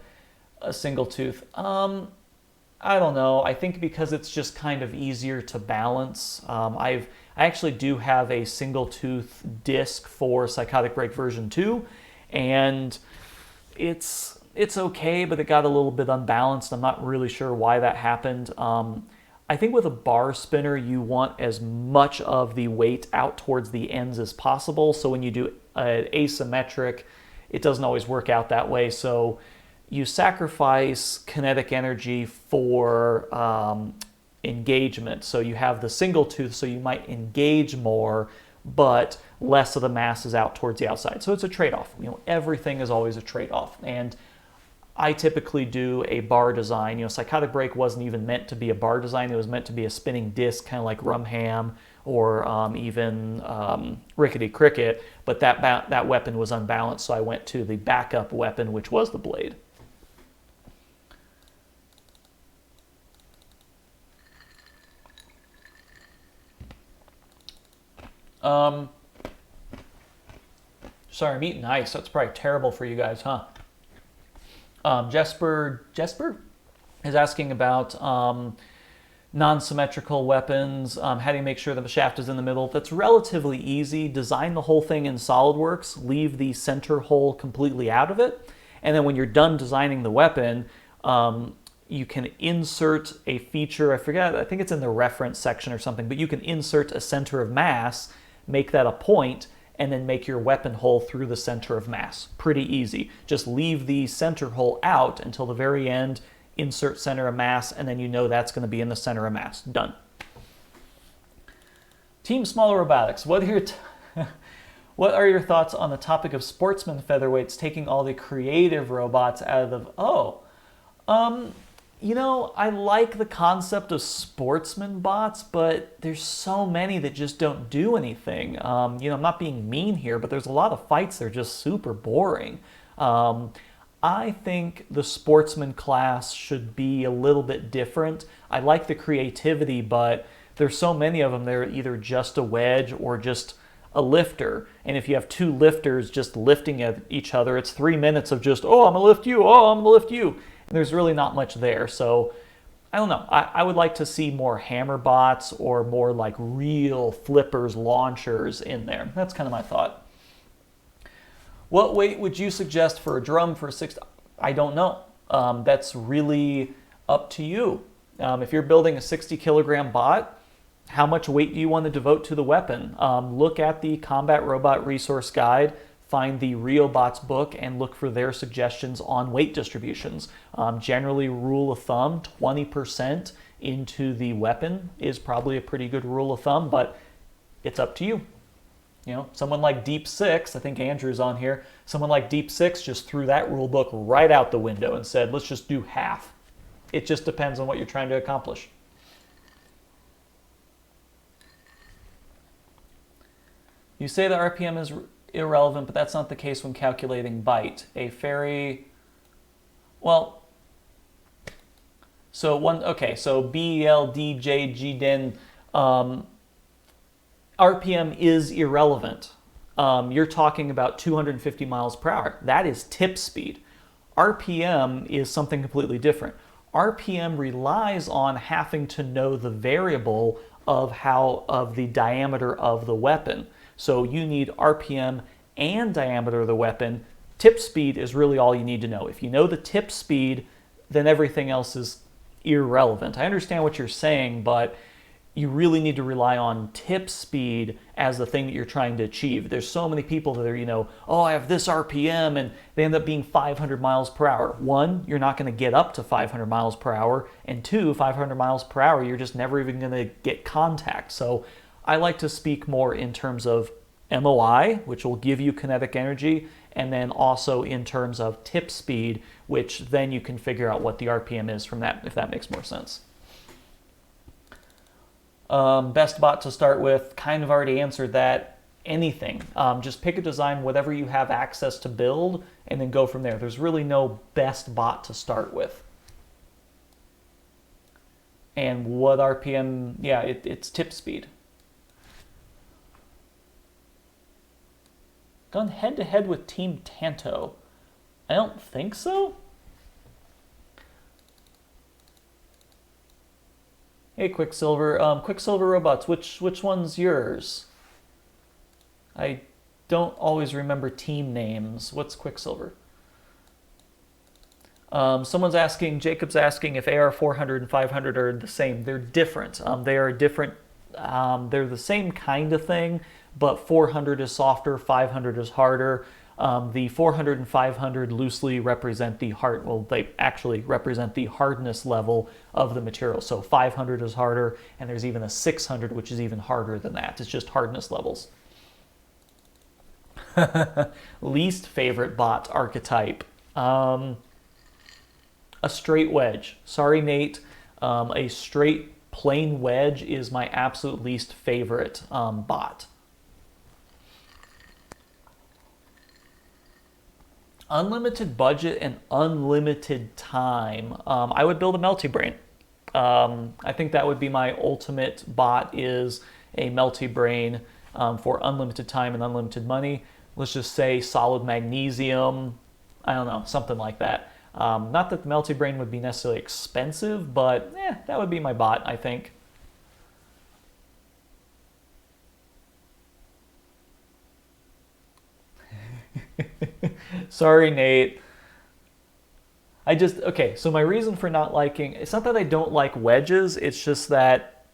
a single tooth? I don't know. I think because it's just kind of easier to balance. I actually do have a single tooth disc for Psychotic Break version 2, and it's okay, but it got a little bit unbalanced. I'm not really sure why that happened. I think with a bar spinner, you want as much of the weight out towards the ends as possible. So when you do asymmetric, it doesn't always work out that way. So you sacrifice kinetic energy for engagement. So you have the single tooth, so you might engage more, but less of the mass is out towards the outside. So it's a trade-off. Everything is always a trade-off. And I typically do a bar design. You know, Psychotic Break wasn't even meant to be a bar design. It was meant to be a spinning disc, kind of like Rumham or even Rickety Cricket. But that weapon was unbalanced, so I went to the backup weapon, which was the blade. Sorry, I'm eating ice. That's probably terrible for you guys, huh? Jesper is asking about non-symmetrical weapons. How do you make sure that the shaft is in the middle? That's relatively easy. Design the whole thing in SolidWorks. Leave the center hole completely out of it. And then when you're done designing the weapon, you can insert a feature. I forget, I think it's in the reference section or something, but you can insert a center of mass, make that a point, and then make your weapon hole through the center of mass. Pretty easy. Just leave the center hole out until the very end, insert center of mass, and then you know that's going to be in the center of mass. Done. Team Smaller Robotics, what are your thoughts on the topic of sportsman featherweights taking all the creative robots out of the... You know, I like the concept of sportsman bots, but there's so many that just don't do anything. You know, I'm not being mean here, but there's a lot of fights that are just super boring. I think the sportsman class should be a little bit different. I like the creativity, but there's so many of them that are either just a wedge or just a lifter. And if you have two lifters just lifting at each other, it's 3 minutes of just, oh, I'm gonna lift you, oh, I'm gonna lift you. There's really not much there. So I don't know. I would like to see more hammer bots or more like real flippers, launchers in there. That's kind of my thought. What weight would you suggest for a drum for a 6? I don't know. That's really up to you. If you're building a 60 kilogram bot, how much weight do you want to devote to the weapon? Look at the Combat Robot Resource Guide. Find the RealBots book and look for their suggestions on weight distributions. Generally, rule of thumb, 20% into the weapon is probably a pretty good rule of thumb, but it's up to you. You know, someone like Deep Six, I think Andrew's on here, someone like Deep Six just threw that rule book right out the window and said, let's just do half. It just depends on what you're trying to accomplish. You say the RPM is irrelevant, but that's not the case when calculating byte. A fairy, well, so so BLDJGDIN, RPM is irrelevant. You're talking about 250 miles per hour. That is tip speed. RPM is something completely different. RPM relies on having to know the variable of the diameter of the weapon. So you need RPM and diameter of the weapon. Tip speed is really all you need to know. If you know the tip speed, then everything else is irrelevant. I understand what you're saying, but you really need to rely on tip speed as the thing that you're trying to achieve. There's so many people that are, you know, oh, I have this RPM, and they end up being 500 miles per hour. One, you're not going to get up to 500 miles per hour, and two, 500 miles per hour, you're just never even going to get contact. So I like to speak more in terms of MOI, which will give you kinetic energy, and then also in terms of tip speed, which then you can figure out what the RPM is from that, if that makes more sense. Best bot to start with, kind of already answered that. Anything. Just pick a design, whatever you have access to build, and then go from there. There's really no best bot to start with. And what RPM? Yeah, it's tip speed. Gone head-to-head with Team Tanto. I don't think so. Hey, Quicksilver. Quicksilver Robots, which one's yours? I don't always remember team names. What's Quicksilver? Someone's asking, Jacob's asking if AR 400 and 500 are the same. They're different. They are different. They're the same kind of thing, but 400 is softer, 500 is harder. The 400 and 500 loosely represent the they actually represent the hardness level of the material. So 500 is harder, and there's even a 600, which is even harder than that. It's just hardness levels. Least favorite bot archetype. A straight wedge. Sorry, Nate. A straight plain wedge is my absolute least favorite bot. Unlimited budget and unlimited time. I would build a Melty Brain. I think that would be my ultimate bot, is a Melty Brain for unlimited time and unlimited money. Let's just say solid magnesium. I don't know, something like that. Not that the Melty Brain would be necessarily expensive, but that would be my bot, I think. Sorry, Nate. Okay, so my reason for not liking, it's not that I don't like wedges, it's just that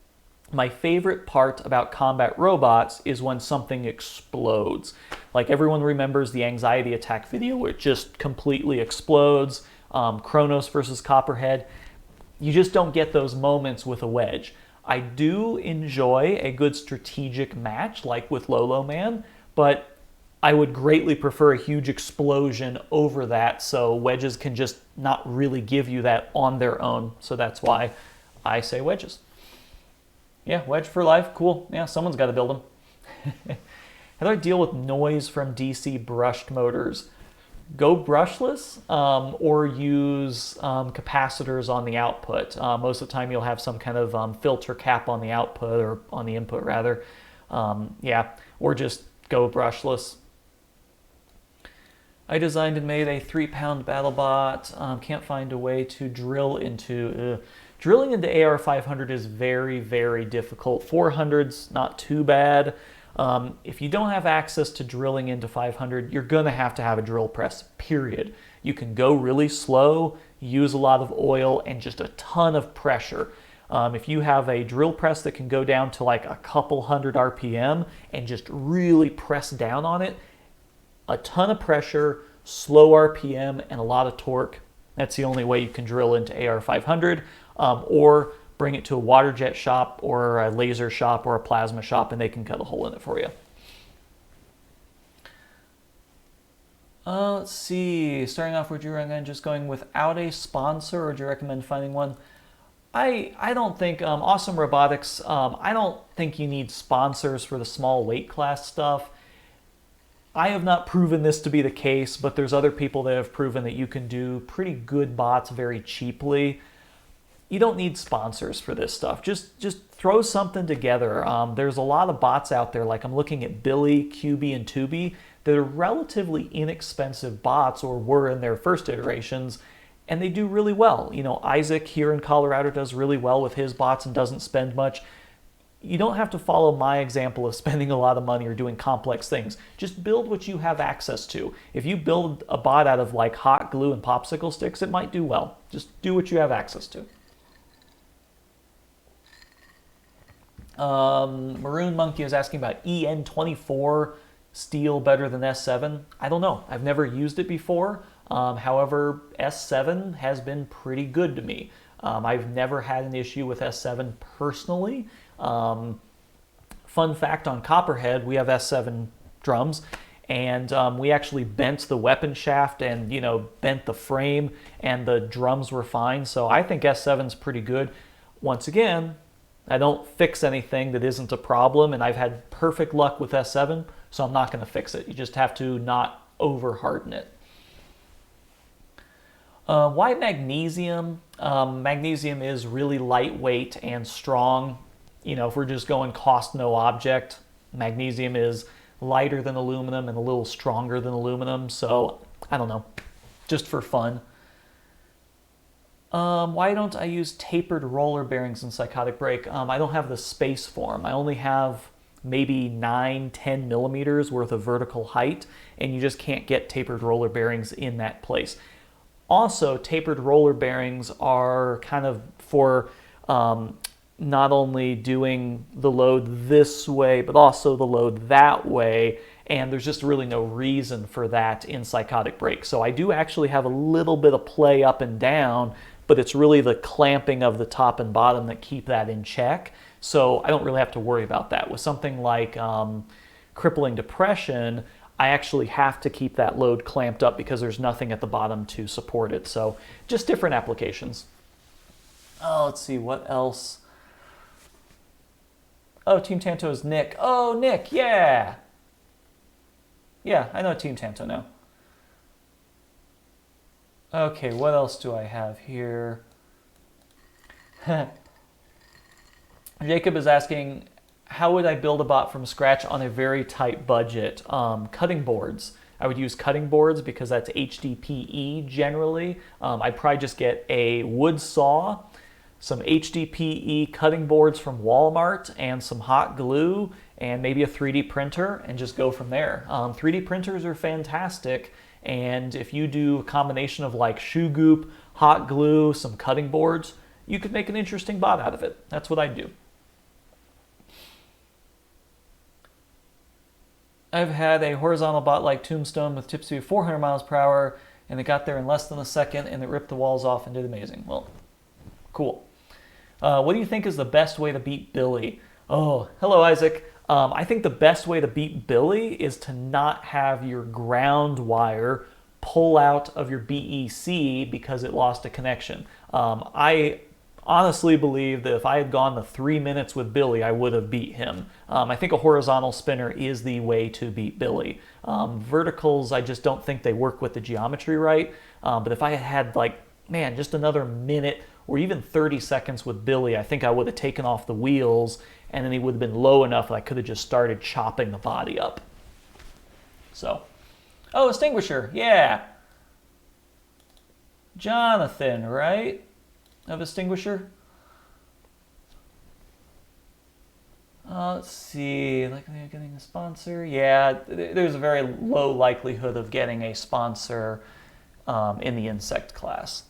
my favorite part about combat robots is when something explodes. Like, everyone remembers the anxiety attack video where it just completely explodes. Kronos versus Copperhead. You just don't get those moments with a wedge. I do enjoy a good strategic match, like with Lolo Man, but I would greatly prefer a huge explosion over that, so wedges can just not really give you that on their own. So that's why I say wedges. Yeah, wedge for life, cool. Yeah, someone's got to build them. How do I deal with noise from DC brushed motors? Go brushless or use capacitors on the output. Most of the time you'll have some kind of filter cap on the output, or on the input rather. Yeah, or just go brushless. I designed and made a 3-pound BattleBot. Can't find a way to drill into... Drilling into AR500 is very, very difficult. 400's not too bad. If you don't have access to drilling into 500, you're going to have a drill press, period. You can go really slow, use a lot of oil, and just a ton of pressure. If you have a drill press that can go down to like a couple hundred RPM and just really press down on it, a ton of pressure, slow RPM, and a lot of torque, that's the only way you can drill into AR500, or bring it to a water jet shop or a laser shop or a plasma shop, and they can cut a hole in it for you. Let's see. Starting off, would you recommend just going without a sponsor, or do you recommend finding one? I don't think, Awesome Robotics, I don't think you need sponsors for the small weight class stuff. I have not proven this to be the case, but there's other people that have proven that you can do pretty good bots very cheaply. You don't need sponsors for this stuff. Just throw something together. There's a lot of bots out there, like I'm looking at Billy, QB, and Tubi, that are relatively inexpensive bots, or were in their first iterations, and they do really well. You know, Isaac here in Colorado does really well with his bots and doesn't spend much. You don't have to follow my example of spending a lot of money or doing complex things. Just build what you have access to. If you build a bot out of like hot glue and popsicle sticks, it might do well. Just do what you have access to. Maroon Monkey is asking about EN24 steel better than S7. I don't know. I've never used it before. However, S7 has been pretty good to me. I've never had an issue with S7 personally. Fun fact on Copperhead, we have S7 drums, and we actually bent the weapon shaft and, you know, bent the frame, and the drums were fine. So I think S7's pretty good. Once again, I don't fix anything that isn't a problem, and I've had perfect luck with S7, so I'm not going to fix it. You just have to not over-harden it. Why magnesium? Magnesium is really lightweight and strong. You know, if we're just going cost no object, magnesium is lighter than aluminum and a little stronger than aluminum, so I don't know, just for fun. Why don't I use tapered roller bearings in Psychotic Break? I don't have the space for them. I only have maybe 9-10 millimeters worth of vertical height, and you just can't get tapered roller bearings in that place. Also, tapered roller bearings are kind of for not only doing the load this way, but also the load that way, and there's just really no reason for that in Psychotic Break. So I do actually have a little bit of play up and down, but it's really the clamping of the top and bottom that keep that in check. So I don't really have to worry about that. With something like Crippling Depression, I actually have to keep that load clamped up because there's nothing at the bottom to support it. So just different applications. Oh, let's see, what else? Oh, Team Tanto is Nick. Oh, Nick, yeah. Yeah, I know Team Tanto now. Okay, what else do I have here? Jacob is asking, how would I build a bot from scratch on a very tight budget? Cutting boards. I would use cutting boards because that's HDPE generally. I'd probably just get a wood saw, some HDPE cutting boards from Walmart, and some hot glue, and maybe a 3D printer, and just go from there. 3D printers are fantastic, and if you do a combination of like shoe goop, hot glue, some cutting boards, you could make an interesting bot out of it. That's what I'd do. I've had a horizontal bot like Tombstone with tip speed 400 miles per hour, and it got there in less than a second, and it ripped the walls off and did amazing. Well, cool. What do you think is the best way to beat Billy? Oh, hello, Isaac. I think the best way to beat Billy is to not have your ground wire pull out of your BEC because it lost a connection. I honestly believe that if I had gone the 3 minutes with Billy, I would have beat him. I think a horizontal spinner is the way to beat Billy. Verticals, I just don't think they work with the geometry right. But if I had like, man, just another minute or even 30 seconds with Billy, I think I would have taken off the wheels and then he would have been low enough that I could have just started chopping the body up. So, oh, extinguisher, yeah. Jonathan, right? Of extinguisher. Let's see, like getting a sponsor. Yeah, there's a very low likelihood of getting a sponsor in the insect class.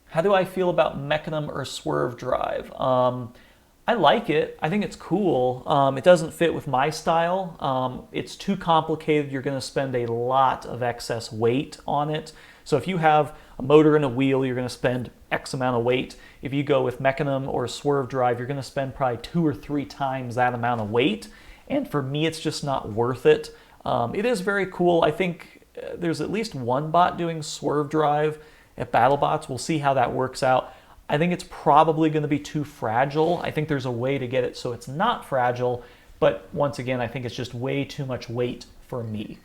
How do I feel about Mechanism or Swerve Drive? I like it. I think it's cool. It doesn't fit with my style. It's too complicated. You're going to spend a lot of excess weight on it. So if you have a motor and a wheel, you're going to spend X amount of weight. If you go with Mechanism or Swerve Drive, you're going to spend probably 2 or 3 times that amount of weight. And for me, it's just not worth it. It is very cool. I think there's at least one bot doing Swerve Drive at BattleBots. We'll see how that works out. I think it's probably going to be too fragile. I think there's a way to get it so it's not fragile. But once again, I think it's just way too much weight for me.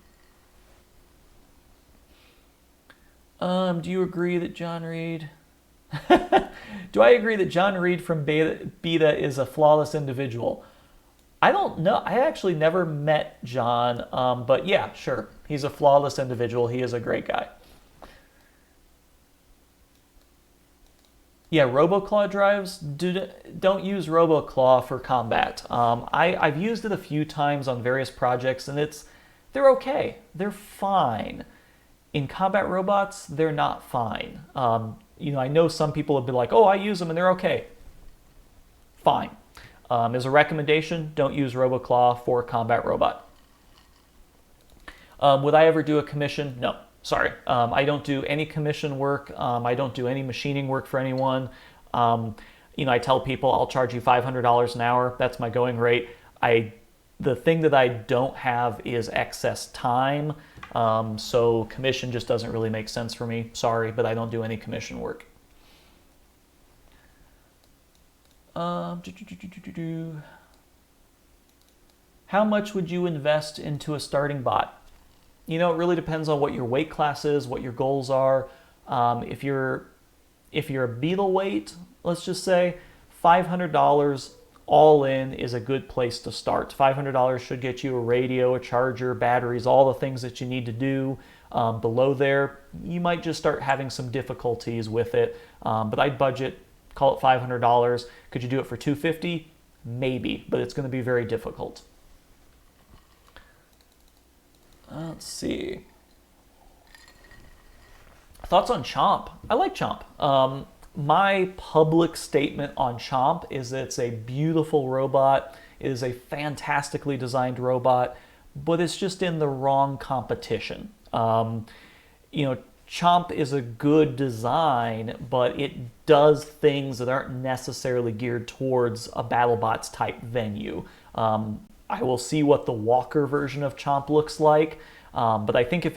Do you agree that John Reed... Do I agree that John Reed from Beta is a flawless individual? I don't know. I actually never met John, but yeah, sure. He's a flawless individual. He is a great guy. Yeah, RoboClaw drives, don't use RoboClaw for combat. I've used it a few times on various projects, and they're okay. They're fine. In combat robots, they're not fine. I know some people have been like, oh, I use them and they're okay. Fine. As a recommendation, don't use RoboClaw for a combat robot. Would I ever do a commission? No. Sorry, I don't do any commission work. I don't do any machining work for anyone. I tell people I'll charge you $500 an hour. That's my going rate. The thing that I don't have is excess time. So commission just doesn't really make sense for me. Sorry, but I don't do any commission work. How much would you invest into a starting bot? It really depends on what your weight class is, what your goals are. If you're a beetle weight, let's just say $500 all in is a good place to start. $500 should get you a radio, a charger, batteries, all the things that you need to do. Below there, you might just start having some difficulties with it. But I'd budget, call it $500. Could you do it for $250? Maybe, but it's going to be very difficult. Let's see. Thoughts on Chomp? I like Chomp. My public statement on Chomp is that it's a beautiful robot. It is a fantastically designed robot, but it's just in the wrong competition. Chomp is a good design, but it does things that aren't necessarily geared towards a BattleBots type venue. I will see what the Walker version of Chomp looks like. But I think if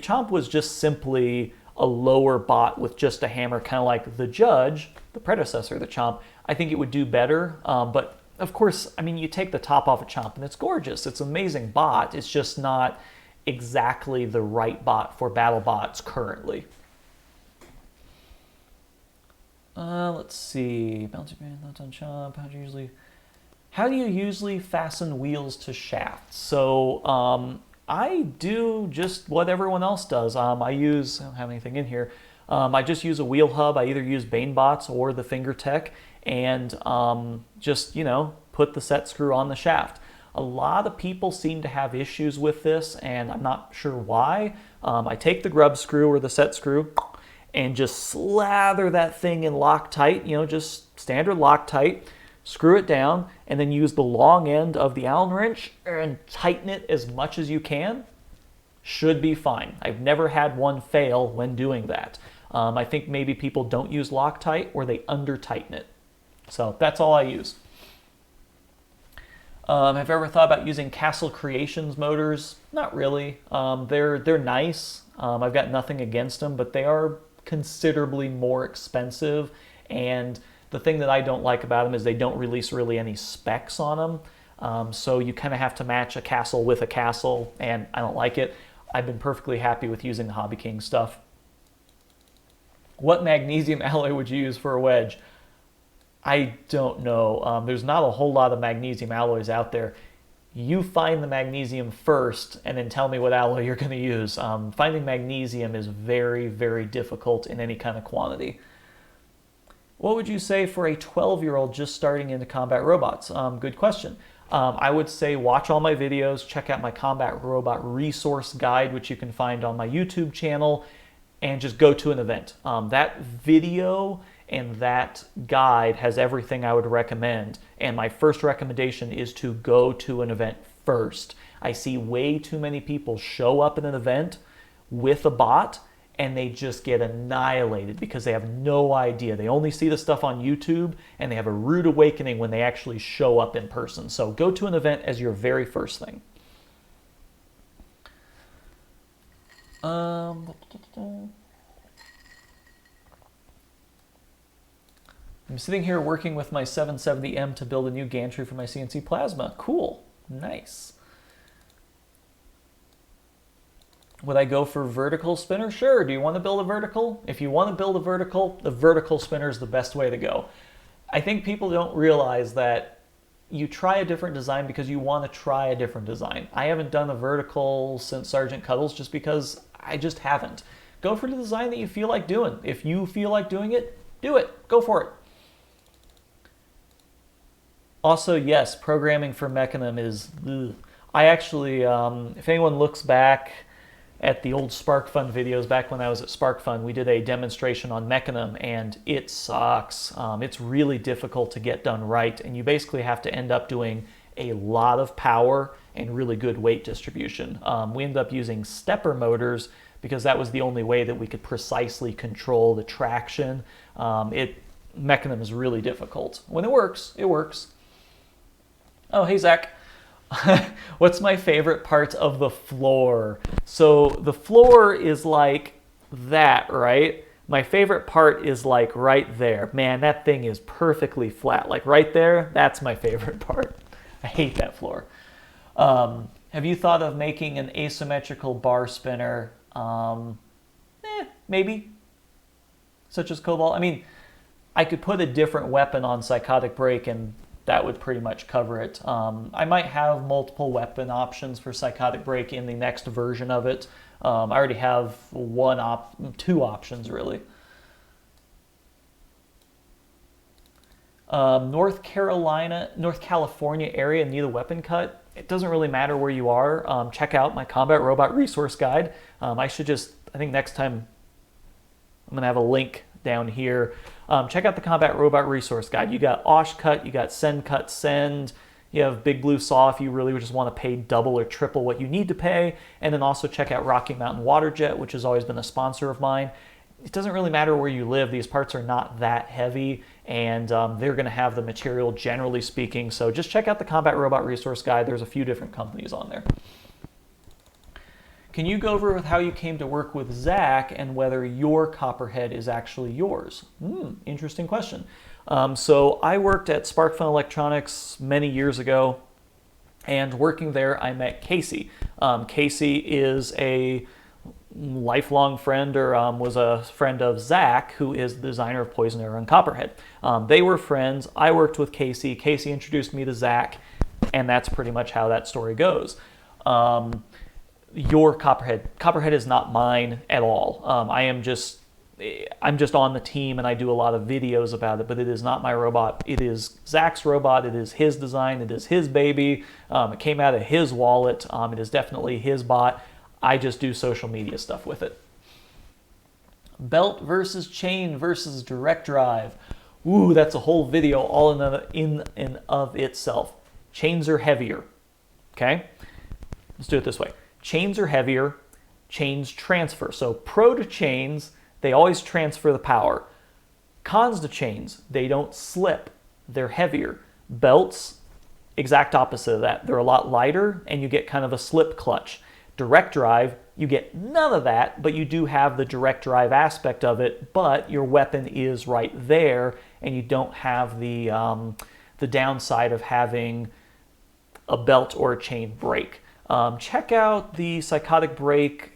Chomp was just simply a lower bot with just a hammer, kind of like the Judge, the predecessor of the Chomp, I think it would do better. But of course, I mean, you take the top off a Chomp and it's gorgeous. It's an amazing bot. It's just not exactly the right bot for battle bots currently. Let's see. Bouncy band, thoughts on Chomp. How do you usually fasten wheels to shafts? So I do just what everyone else does. I don't have anything in here. I just use a wheel hub. I either use BaneBots or the FingerTech, and just, put the set screw on the shaft. A lot of people seem to have issues with this, and I'm not sure why. I take the grub screw or the set screw and just slather that thing in Loctite, just standard Loctite, screw it down, and then use the long end of the Allen wrench and tighten it as much as you can. Should be fine. I've never had one fail when doing that. I think maybe people don't use Loctite or they under-tighten it. So that's all I use. Have you ever thought about using Castle Creations motors? Not really. They're nice. I've got nothing against them, but they are considerably more expensive, and the thing that I don't like about them is they don't release really any specs on them. So you kind of have to match a Castle with a Castle, and I don't like it. I've been perfectly happy with using the Hobby King stuff. What magnesium alloy would you use for a wedge? I don't know. There's not a whole lot of magnesium alloys out there. You find the magnesium first and then tell me what alloy you're going to use. Finding magnesium is very, very difficult in any kind of quantity. What would you say for a 12-year-old just starting into combat robots? Good question. I would say watch all my videos, check out my combat robot resource guide, which you can find on my YouTube channel, and just go to an event. That video and that guide has everything I would recommend. And my first recommendation is to go to an event first. I see way too many people show up at an event with a bot and they just get annihilated because they have no idea. They only see the stuff on YouTube and they have a rude awakening when they actually show up in person. So go to an event as your very first thing. I'm sitting here working with my 770M to build a new gantry for my CNC plasma. Cool. Nice. Would I go for vertical spinner? Sure. Do you want to build a vertical? If you want to build a vertical, the vertical spinner is the best way to go. I think people don't realize that you try a different design because you want to try a different design. I haven't done a vertical since Sergeant Cuddles just because I just haven't. Go for the design that you feel like doing. If you feel like doing it, do it. Go for it. Also, yes, programming for Mechanim is... Ugh. I actually, if anyone looks back at the old SparkFun videos, back when I was at SparkFun, we did a demonstration on Mechanim, and it sucks. It's really difficult to get done right, and you basically have to end up doing a lot of power and really good weight distribution. We ended up using stepper motors because that was the only way that we could precisely control the traction. Mechanim is really difficult. When it works, it works. Oh, hey, Zach. What's my favorite part of the floor? So the floor is like that, right? My favorite part is like right there. Man, that thing is perfectly flat. Like right there, that's my favorite part. I hate that floor. Have you thought of making an asymmetrical bar spinner? Maybe. Such as Cobalt. I mean, I could put a different weapon on Psychotic Break and that would pretty much cover it. I might have multiple weapon options for Psychotic Break in the next version of it. I already have two options really. North California area need a weapon cut. It doesn't really matter where you are. Check out my Combat Robot Resource Guide. I think next time I'm gonna have a link down here. Check out the Combat Robot Resource Guide. You got Osh Cut, you got Send Cut Send, you have Big Blue Saw if you really just want to pay double or triple what you need to pay, and then also check out Rocky Mountain Water Jet, which has always been a sponsor of mine. it doesn't really matter where you live. These parts are not that heavy, and they're going to have the material generally speaking. So just check out the Combat Robot Resource Guide. There's a few different companies on there. Can you go over with how you came to work with Zach and whether your Copperhead is actually yours? Interesting question. So I worked at SparkFun Electronics many years ago, and working there I met Casey. Casey is a lifelong friend, or was a friend of Zach, who is the designer of Poison Arrow and Copperhead. They were friends. I worked with Casey. Casey introduced me to Zach, and that's pretty much how that story goes. Your Copperhead is not mine at all. I'm just on the team, and I do a lot of videos about it, but it is not my robot. It is Zach's robot. It is his design. It is his baby. It came out of his wallet. It is definitely his bot. I just do social media stuff with it. Belt versus chain versus direct drive. Ooh, that's a whole video all in and of itself. Chains are heavier. Okay? Let's do it this way. Chains are heavier. Chains transfer. So pro to chains, they always transfer the power. Cons to chains, they don't slip. They're heavier. Belts, exact opposite of that. They're a lot lighter, and you get kind of a slip clutch. Direct drive, you get none of that, but you do have the direct drive aspect of it, but your weapon is right there, and you don't have the downside of having a belt or a chain break. Check out the Psychotic Break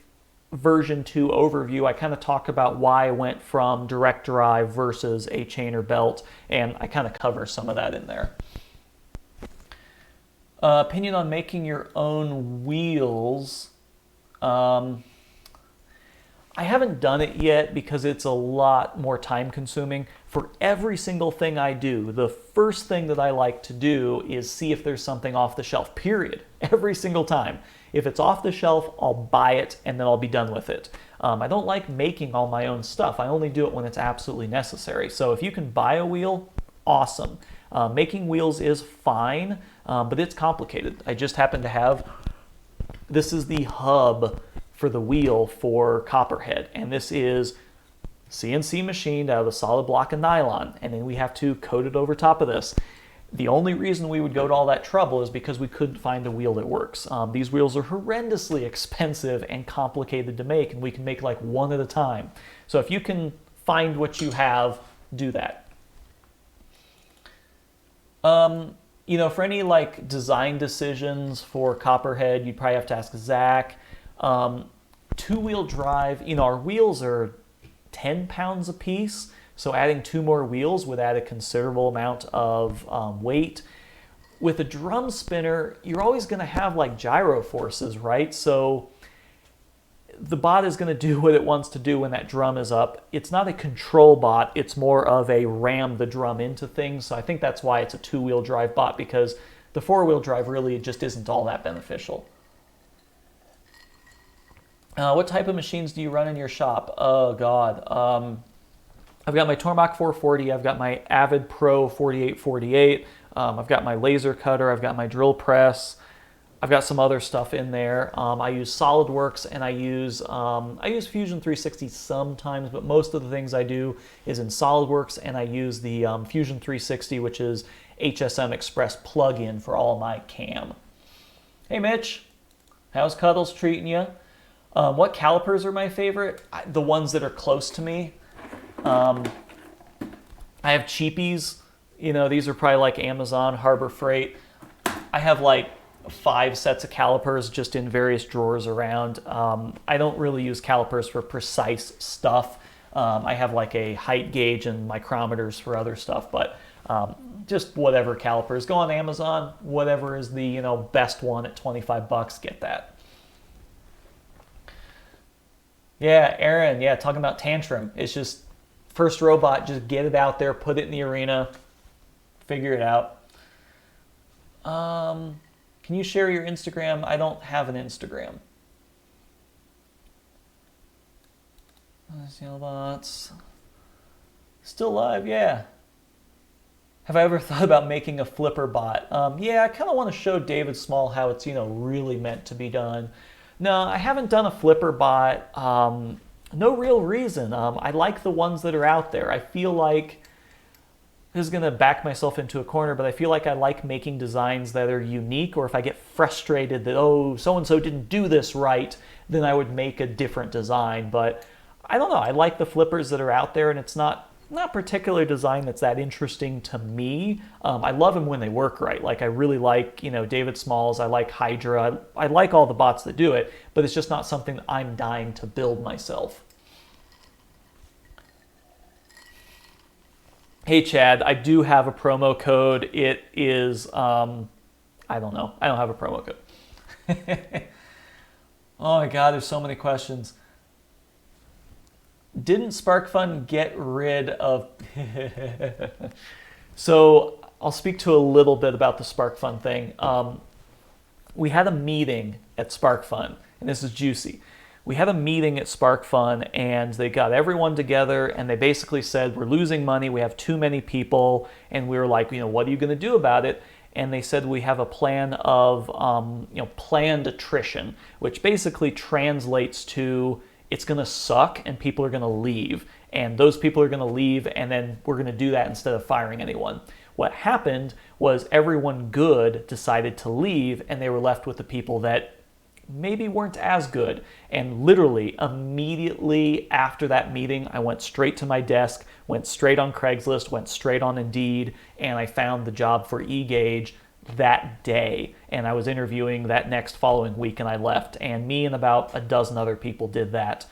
version 2 overview. I kind of talk about why I went from direct drive versus a chain or belt, and I kind of cover some of that in there. Opinion on making your own wheels. I haven't done it yet because it's a lot more time consuming. For every single thing I do, the first thing that I like to do is see if there's something off the shelf, period. Every single time. If it's off the shelf, I'll buy it and then I'll be done with it. I don't like making all my own stuff. I only do it when it's absolutely necessary. So if you can buy a wheel, awesome. Making wheels is fine, but it's complicated. I just happen to have, this is the hub for the wheel for Copperhead, and this is CNC machined out of a solid block of nylon, and then we have to coat it over top of this. The only reason we would go to all that trouble is because we couldn't find a wheel that works. These wheels are horrendously expensive and complicated to make, and we can make like one at a time. So if you can find what you have, do that. You know, for any like design decisions for Copperhead, you'd probably have to ask Zach. Two-wheel drive, you know, our wheels are 10 pounds a piece, so adding 2 more wheels would add a considerable amount of weight. With a drum spinner, you're always going to have like gyro forces, right? So the bot is going to do what it wants to do when that drum is up. It's not a control bot, it's more of a ram the drum into things. So I think that's why it's a 2-wheel drive bot, because the 4-wheel drive really just isn't all that beneficial. What type of machines do you run in your shop? Oh God. I've got my Tormach 440, I've got my Avid Pro 4848, I've got my laser cutter, I've got my drill press, I've got some other stuff in there. I use SolidWorks, and I use Fusion 360 sometimes, but most of the things I do is in SolidWorks, and I use the Fusion 360, which is HSM Express plugin for all my cam. Hey Mitch, how's Cuddles treating you? What calipers are my favorite? The ones that are close to me. I have cheapies. You know, these are probably like Amazon, Harbor Freight. I have like 5 sets of calipers just in various drawers around. I don't really use calipers for precise stuff. I have like a height gauge and micrometers for other stuff, but just whatever calipers. Go on Amazon, whatever is the, you know, best one at 25 bucks, get that. Yeah, Aaron, yeah, talking about tantrum. It's just, first robot, just get it out there, put it in the arena, figure it out. Can you share your Instagram? I don't have an Instagram. Bots. Still alive, yeah. Have I ever thought about making a flipper bot? Yeah, I kind of want to show David Small how it's, you know, really meant to be done. No, I haven't done a flipper bot. No real reason. I like the ones that are out there. I feel like this is going to back myself into a corner, but I feel like I like making designs that are unique, or if I get frustrated that, oh, so-and-so didn't do this right, then I would make a different design. But I don't know. I like the flippers that are out there, and it's not particular design that's that interesting to me. I love them when they work right. Like I really like, David Smalls. I like Hydra. I like all the bots that do it, but it's just not something that I'm dying to build myself. Hey Chad, I do have a promo code. It is, I don't know. I don't have a promo code. Oh my God, there's so many questions. Didn't SparkFun get rid of... So I'll speak to a little bit about the SparkFun thing. We had a meeting at SparkFun, and this is juicy. We had a meeting at SparkFun, and they got everyone together, and they basically said, we're losing money, we have too many people, and we were like, what are you going to do about it? And they said we have a plan of, planned attrition, which basically translates to it's going to suck and people are going to leave. And those people are going to leave, and then we're going to do that instead of firing anyone. What happened was everyone good decided to leave, and they were left with the people that maybe weren't as good. And literally immediately after that meeting, I went straight to my desk, went straight on Craigslist, went straight on Indeed, and I found the job for eGauge that day. And I was interviewing that next following week, and I left. And me and about a dozen other people did that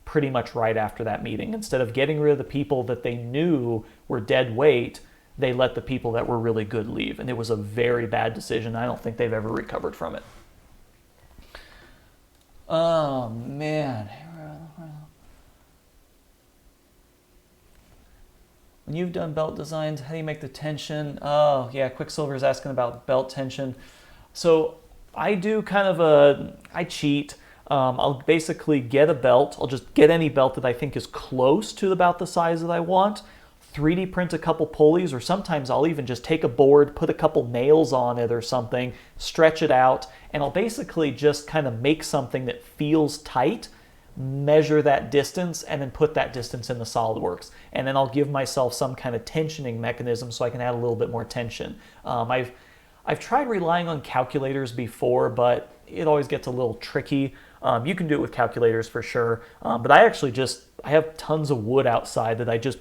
pretty much right after that meeting. Instead of getting rid of the people that they knew were dead weight, they let the people that were really good leave. And it was a very bad decision. I don't think they've ever recovered from it. Oh, man. When you've done belt designs, how do you make the tension? Oh, yeah, Quicksilver is asking about belt tension. So I do kind of I cheat. I'll basically get a belt. I'll just get any belt that I think is close to about the size that I want, 3D print a couple pulleys, or sometimes I'll even just take a board, put a couple nails on it or something, stretch it out, and I'll basically just kind of make something that feels tight, measure that distance, and then put that distance in the SolidWorks. And then I'll give myself some kind of tensioning mechanism so I can add a little bit more tension. I've tried relying on calculators before, but it always gets a little tricky. You can do it with calculators for sure, but I have tons of wood outside that I just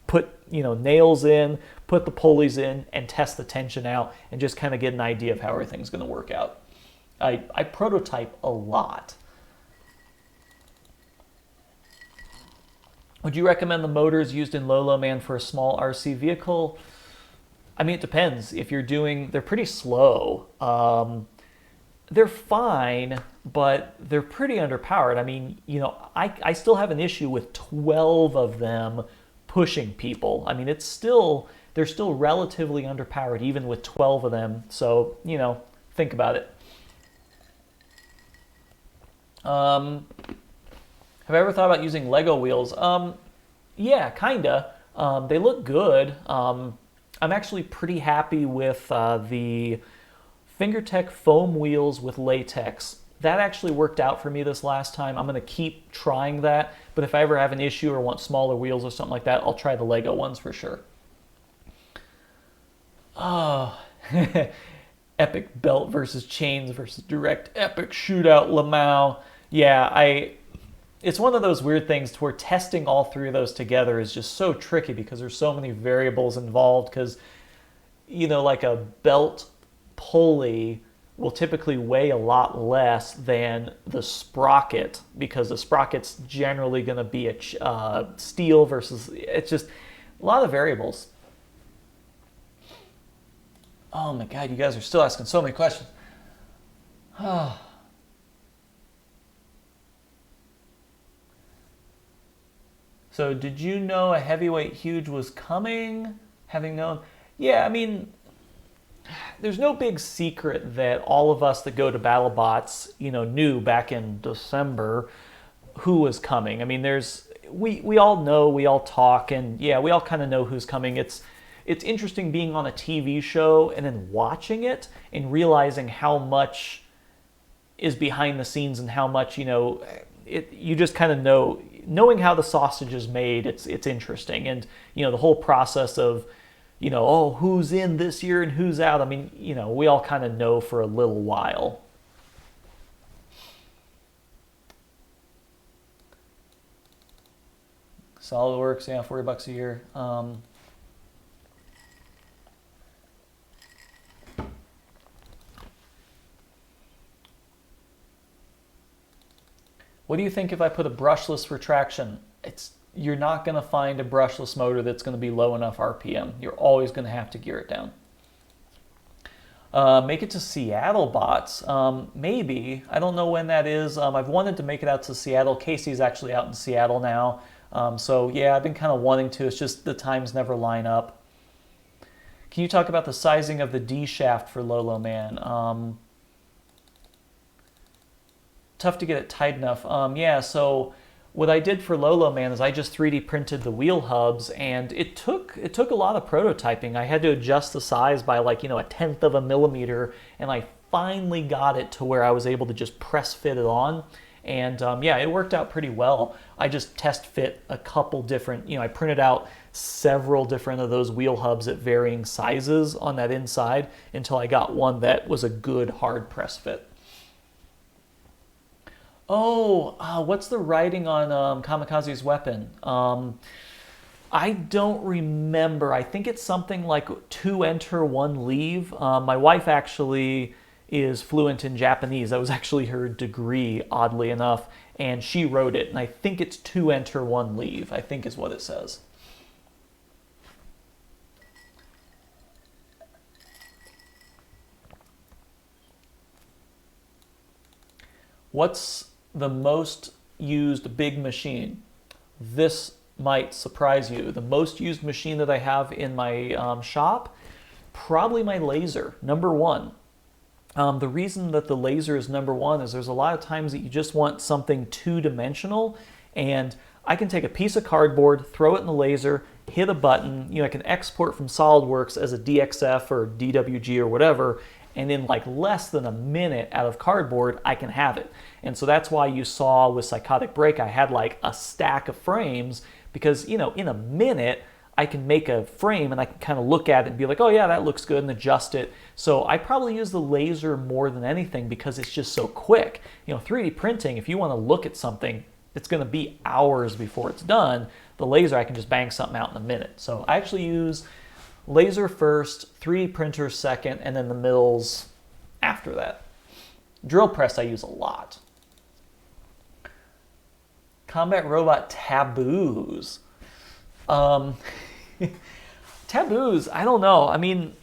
put nails in, put the pulleys in, and test the tension out, and just kind of get an idea of how everything's going to work out. I prototype a lot. Would you recommend the motors used in Lolo Man for a small RC vehicle? I mean, it depends. If you're they're pretty slow. They're fine, but they're pretty underpowered. I mean, I still have an issue with 12 of them pushing people. I mean, they're still relatively underpowered even with 12 of them. So, think about it. Have I ever thought about using Lego wheels? Yeah, kinda. They look good. I'm actually pretty happy with the FingerTech foam wheels with latex. That actually worked out for me this last time. I'm going to keep trying that, but if I ever have an issue or want smaller wheels or something like that, I'll try the Lego ones for sure. Oh, epic belt versus chains versus direct epic shootout Lamau. Yeah, it's one of those weird things to where testing all three of those together is just so tricky because there's so many variables involved because, like a belt pulley will typically weigh a lot less than the sprocket because the sprocket's generally going to be a steel versus, it's just a lot of variables. Oh my God, you guys are still asking so many questions. So did you know a heavyweight huge was coming? Having known? Yeah, I mean, there's no big secret that all of us that go to BattleBots, knew back in December who was coming. I mean, we all know, we all talk, and yeah, we all kind of know who's coming. It's interesting being on a TV show and then watching it and realizing how much is behind the scenes and how much, you just kind of know. knowing how the sausage is made, it's interesting. And, the whole process of, oh, who's in this year and who's out. I mean, we all kind of know for a little while. SolidWorks, yeah, $40 a year. What do you think if I put a brushless retraction? You're not going to find a brushless motor that's going to be low enough RPM. You're always going to have to gear it down. Make it to Seattle bots. Maybe. I don't know when that is. I've wanted to make it out to Seattle. Casey's actually out in Seattle now. So yeah, I've been kind of wanting to. It's just the times never line up. Can you talk about the sizing of the D shaft for Lolo Man? Tough to get it tight enough. Yeah, so what I did for Lolo Man is I just 3D printed the wheel hubs, and it took a lot of prototyping. I had to adjust the size by like, 1/10 of a millimeter, and I finally got it to where I was able to just press fit it on. And yeah, it worked out pretty well. I just test fit a couple different, I printed out several different of those wheel hubs at varying sizes on that inside until I got one that was a good hard press fit. Oh, what's the writing on Kamikaze's weapon? I don't remember. I think it's something like 2 enter, 1 leave. My wife actually is fluent in Japanese. That was actually her degree, oddly enough, and she wrote it. And I think it's 2 enter, 1 leave, I think is what it says. What's the most used big machine? This might surprise you. The most used machine that I have in my shop, probably my laser, #1. The reason that the laser is #1 is there's a lot of times that you just want something 2-dimensional, and I can take a piece of cardboard, throw it in the laser, hit a button, I can export from SolidWorks as a DXF or DWG or whatever, and in like less than a minute out of cardboard, I can have it. And so that's why you saw with Psychotic Break, I had like a stack of frames because, in a minute, I can make a frame and I can kind of look at it and be like, oh yeah, that looks good, and adjust it. So I probably use the laser more than anything because it's just so quick. 3D printing, if you want to look at something, it's going to be hours before it's done. The laser, I can just bang something out in a minute. So I actually use laser first, 3D printer second, and then the mills after that. Drill press I use a lot. Combat robot taboos. Taboos, I don't know. I mean,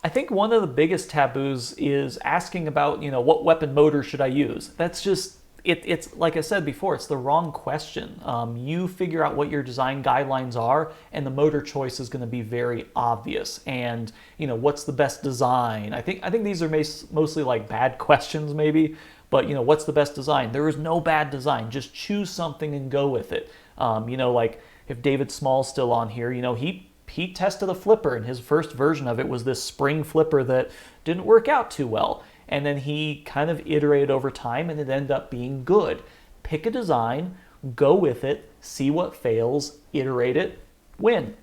I think one of the biggest taboos is asking about, what weapon motor should I use? That's just, it's like I said before, it's the wrong question. You figure out what your design guidelines are, and the motor choice is going to be very obvious. And, what's the best design? I think these are mostly like bad questions maybe, but, what's the best design? There is no bad design. Just choose something and go with it. Like if David Small's still on here, he tested a flipper, and his first version of it was this spring flipper that didn't work out too well. And then he kind of iterated over time, and it ended up being good. Pick a design, go with it, see what fails, iterate it, win.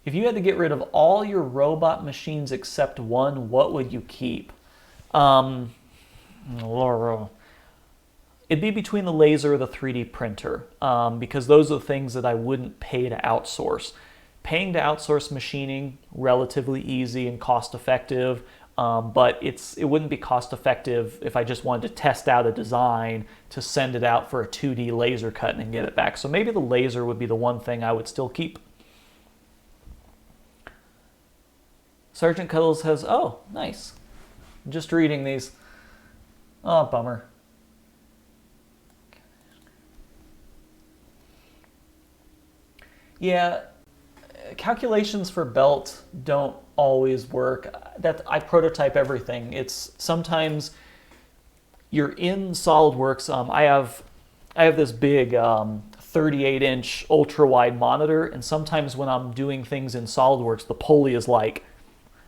If you had to get rid of all your robot machines except one, what would you keep? It'd be between the laser or the 3D printer, because those are the things that I wouldn't pay to outsource. Paying to outsource machining, relatively easy and cost effective, but it wouldn't be cost effective if I just wanted to test out a design to send it out for a 2D laser cut and get it back. So maybe the laser would be the one thing I would still keep. Sergeant Cuddles has, oh, nice. I'm just reading these. Oh, bummer. Yeah, calculations for belt don't always work. I prototype everything. It's sometimes you're in SolidWorks. I have this big 38-inch ultra-wide monitor, and sometimes when I'm doing things in SolidWorks, the pulley is like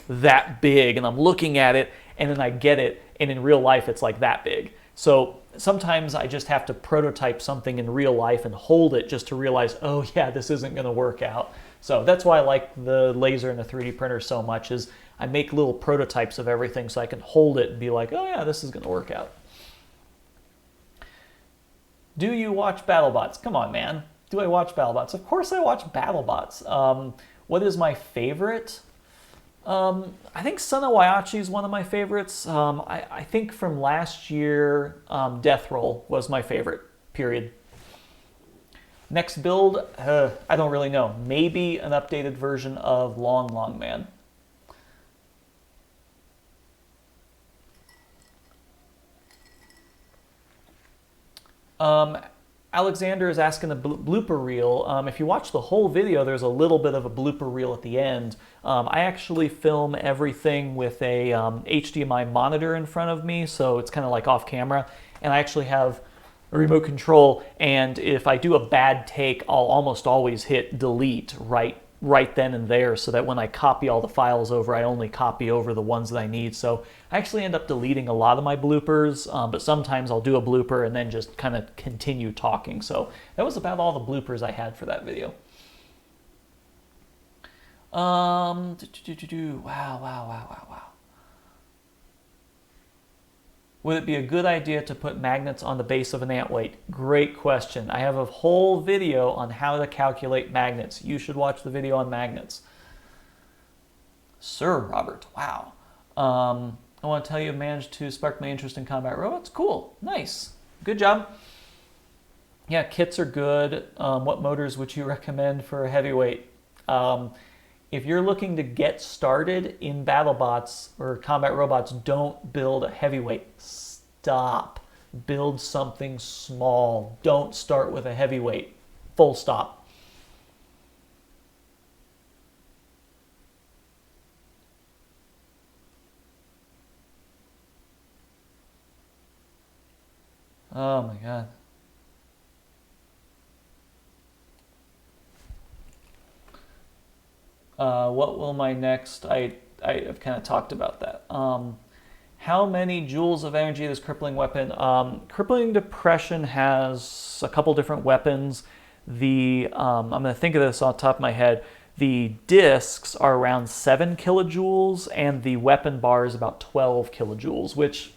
that big, and I'm looking at it, and then I get it, and in real life it's like that big. So sometimes I just have to prototype something in real life and hold it just to realize, oh yeah, this isn't going to work out. So that's why I like the laser and the 3D printer so much, is I make little prototypes of everything so I can hold it and be like, oh yeah, this is going to work out. Do you watch BattleBots? Come on, man. Do I watch BattleBots? Of course I watch BattleBots. What is my favorite? I think Son of Waiachi is one of my favorites. I think from last year, Death Roll was my favorite, period. Next build, I don't really know. Maybe an updated version of Long Long Man. Alexander is asking a blooper reel. If you watch the whole video, there's a little bit of a blooper reel at the end. I actually film everything with a HDMI monitor in front of me, so it's kind of like off camera. And I actually have a remote control, and if I do a bad take, I'll almost always hit delete right then and there, so that when I copy all the files over, I only copy over the ones that I need. So I actually end up deleting a lot of my bloopers, but sometimes I'll do a blooper and then just kind of continue talking. So that was about all the bloopers I had for that video. Wow. Would it be a good idea to put magnets on the base of an ant weight? Great question. I have a whole video on how to calculate magnets. You should watch the video on magnets. Sir Robert, wow. I want to tell you, I've managed to spark my interest in combat robots. Cool, nice, good job. Yeah, kits are good. What motors would you recommend for a heavyweight? If you're looking to get started in BattleBots or combat robots, don't build a heavyweight. Stop. Build something small. Don't start with a heavyweight. Full stop. Oh my God. What will my next, I've kind of talked about that. How many joules of energy does crippling weapon? Crippling depression has a couple different weapons. I'm going to think of this off the top of my head. The discs are around 7 kilojoules and the weapon bar is about 12 kilojoules, which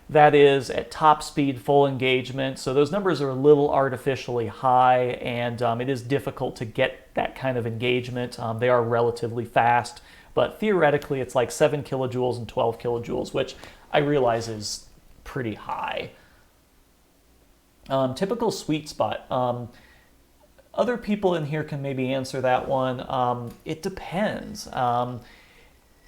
that is at top speed, full engagement. So those numbers are a little artificially high, and it is difficult to get that kind of engagement. They are relatively fast, but theoretically it's like 7 kilojoules and 12 kilojoules, which I realize is pretty high. Typical sweet spot. Other people in here can maybe answer that one. It depends.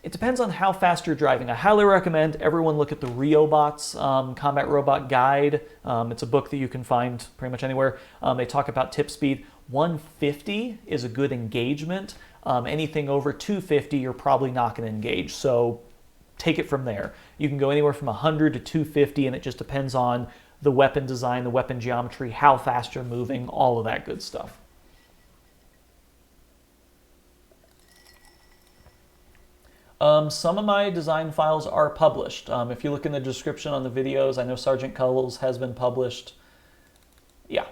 It depends on how fast you're driving. I highly recommend everyone look at the Riobots Combat Robot Guide. It's a book that you can find pretty much anywhere. They talk about tip speed. 150 is a good engagement. Anything over 250, you're probably not going to engage. So take it from there. You can go anywhere from 100 to 250, and it just depends on the weapon design, the weapon geometry, how fast you're moving, all of that good stuff. Some of my design files are published. If you look in the description on the videos, I know Sergeant Cuddles has been published. Yeah.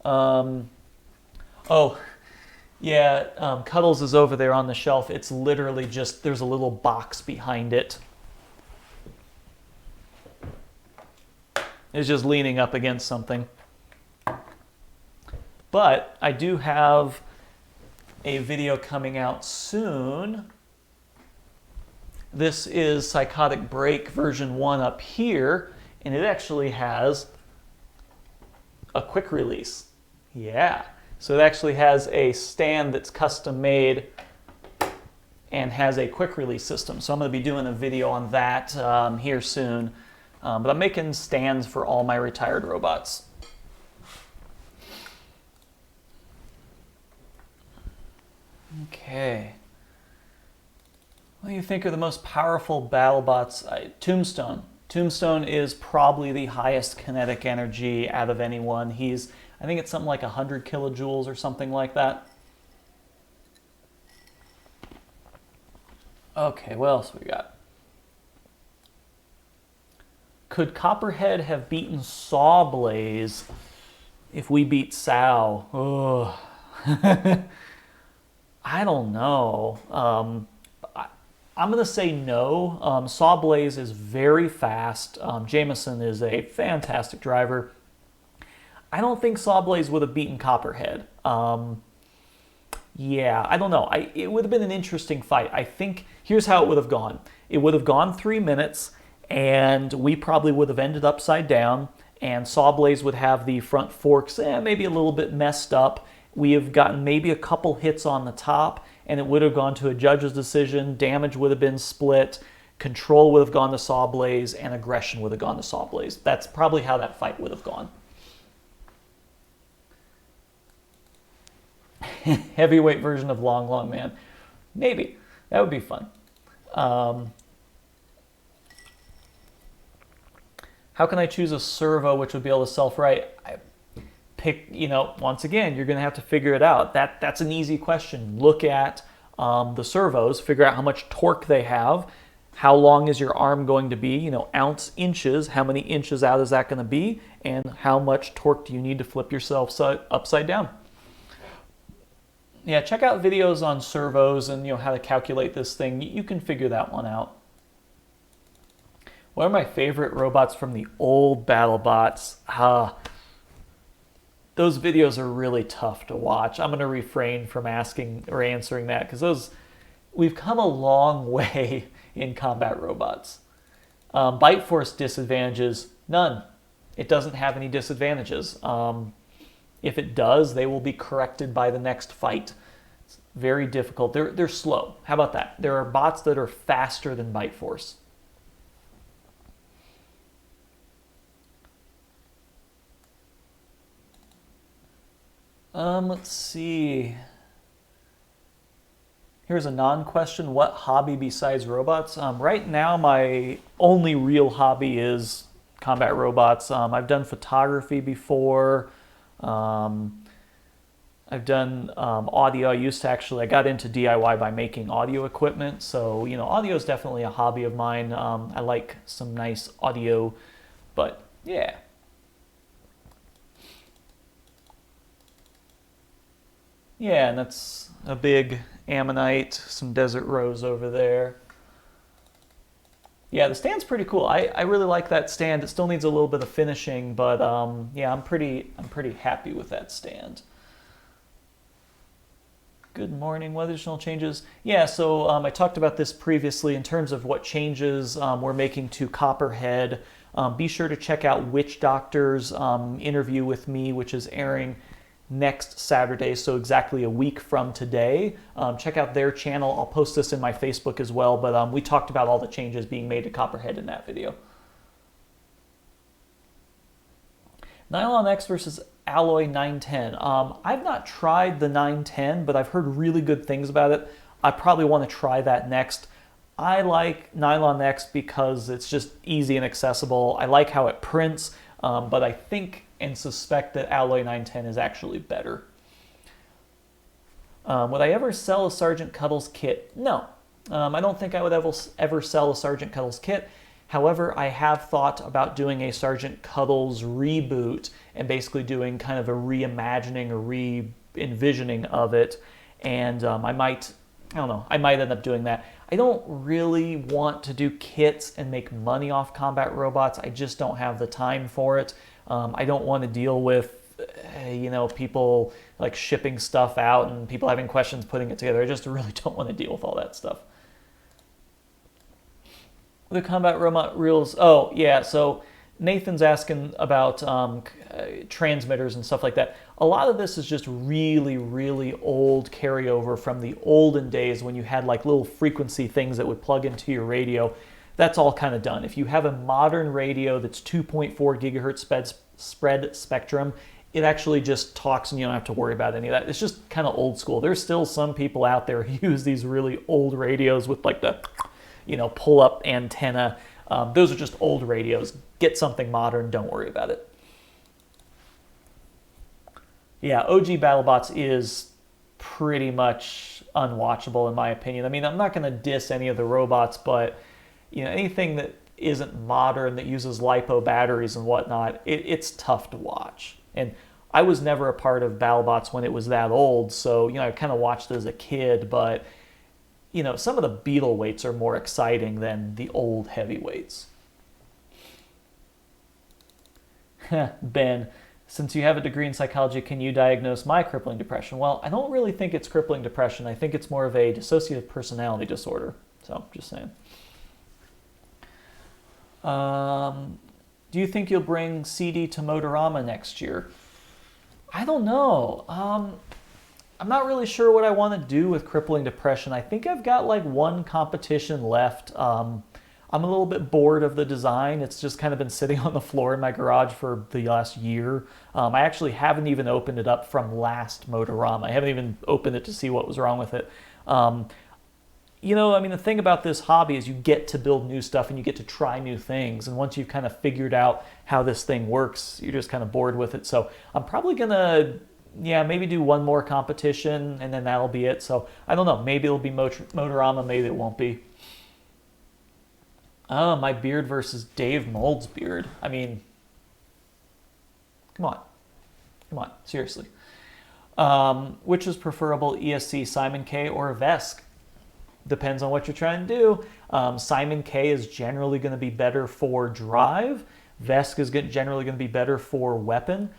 Oh, yeah, Cuddles is over there on the shelf. It's literally just, there's a little box behind it. It's just leaning up against something. But I do have a video coming out soon. This is Psychotic Break version 1 up here, and it actually has a quick release. Yeah, so it actually has a stand that's custom made and has a quick release system. So I'm going to be doing a video on that here soon. But I'm making stands for all my retired robots. Okay. What do you think are the most powerful BattleBots? Tombstone. Tombstone is probably the highest kinetic energy out of anyone. I think it's something like 100 kilojoules or something like that. Okay, what else we got? Could Copperhead have beaten Sawblaze if we beat Sal? Oh, I don't know. I'm going to say no. Sawblaze is very fast. Jameson is a fantastic driver. I don't think Sawblaze would have beaten Copperhead. Yeah, I don't know. It would have been an interesting fight. I think here's how it would have gone. It would have gone 3 minutes, and we probably would have ended upside down, and Sawblaze would have the front forks maybe a little bit messed up. We have gotten maybe a couple hits on the top, and it would have gone to a judge's decision. Damage would have been split. Control would have gone to Sawblaze, and aggression would have gone to Sawblaze. That's probably how that fight would have gone. Heavyweight version of Long Long Man. Maybe. That would be fun. How can I choose a servo which would be able to self-right? Pick, once again, you're going to have to figure it out. That's an easy question. Look at the servos, figure out how much torque they have, how long is your arm going to be, ounce, inches, how many inches out is that going to be, and how much torque do you need to flip yourself upside down. Yeah, check out videos on servos and how to calculate this thing. You can figure that one out. One of my favorite robots from the old BattleBots. Those videos are really tough to watch. I'm going to refrain from asking or answering that because we've come a long way in combat robots. Bite Force disadvantages, none. It doesn't have any disadvantages. If it does, they will be corrected by the next fight. It's very difficult. They're slow. How about that? There are bots that are faster than Bite Force. Let's see. Here's a non-question. What hobby besides robots? Right now, my only real hobby is combat robots. I've done photography before. I've done audio. I got into DIY by making audio equipment. So, audio is definitely a hobby of mine. I like some nice audio, but yeah. Yeah, and that's a big ammonite, some desert rose over there. Yeah, the stand's pretty cool. I really like that stand. It still needs a little bit of finishing, but yeah, I'm pretty happy with that stand. Good morning. What additional changes? Yeah, so I talked about this previously in terms of what changes we're making to Copperhead. Be sure to check out Witch Doctor's interview with me, which is airing next Saturday, so exactly a week from today. Check out their channel. I'll post this in my Facebook as well, but we talked about all the changes being made to Copperhead in that video. Nylon X versus Alloy 910. I've not tried the 910, but I've heard really good things about it. I probably want to try that next. I like Nylon X because it's just easy and accessible. I like how it prints, but I think and suspect that Alloy 910 is actually better. Would I ever sell a Sergeant Cuddles kit? No. I don't think I would ever sell a Sergeant Cuddles kit. However, I have thought about doing a Sergeant Cuddles reboot and basically doing kind of a reimagining or re-envisioning of it. And I might end up doing that. I don't really want to do kits and make money off combat robots. I just don't have the time for it. I don't want to deal with, people like shipping stuff out and people having questions putting it together. I just really don't want to deal with all that stuff. The combat robot reels. Oh, yeah. So Nathan's asking about transmitters and stuff like that. A lot of this is just really, really old carryover from the olden days when you had like little frequency things that would plug into your radio. That's all kind of done. If you have a modern radio that's 2.4 gigahertz spread spectrum, it actually just talks and you don't have to worry about any of that. It's just kind of old school. There's still some people out there who use these really old radios with like the, pull-up antenna. Those are just old radios. Get something modern. Don't worry about it. Yeah, OG BattleBots is pretty much unwatchable in my opinion. I mean, I'm not going to diss any of the robots, but anything that isn't modern, that uses LiPo batteries and whatnot, it's tough to watch. And I was never a part of BattleBots when it was that old, so I kind of watched it as a kid, but some of the Beetle weights are more exciting than the old heavyweights. Ben, since you have a degree in psychology, can you diagnose my crippling depression? Well, I don't really think it's crippling depression. I think it's more of a dissociative personality disorder. So, just saying. Do you think you'll bring CD to Motorama next year? I don't know. I'm not really sure what I want to do with crippling depression. I think I've got like one competition left. I'm a little bit bored of the design. It's just kind of been sitting on the floor in my garage for the last year. I actually haven't even opened it up from last Motorama. I haven't even opened it to see what was wrong with it. The thing about this hobby is you get to build new stuff and you get to try new things. And once you've kind of figured out how this thing works, you're just kind of bored with it. So I'm probably going to, maybe do one more competition and then that'll be it. So I don't know. Maybe it'll be Motorama. Maybe it won't be. Oh, my beard versus Dave Mold's beard. I mean, come on, seriously. Which is preferable, ESC Simon K or Vesk? Depends on what you're trying to do. Simon K is generally going to be better for drive. Vesk is generally going to be better for weapon.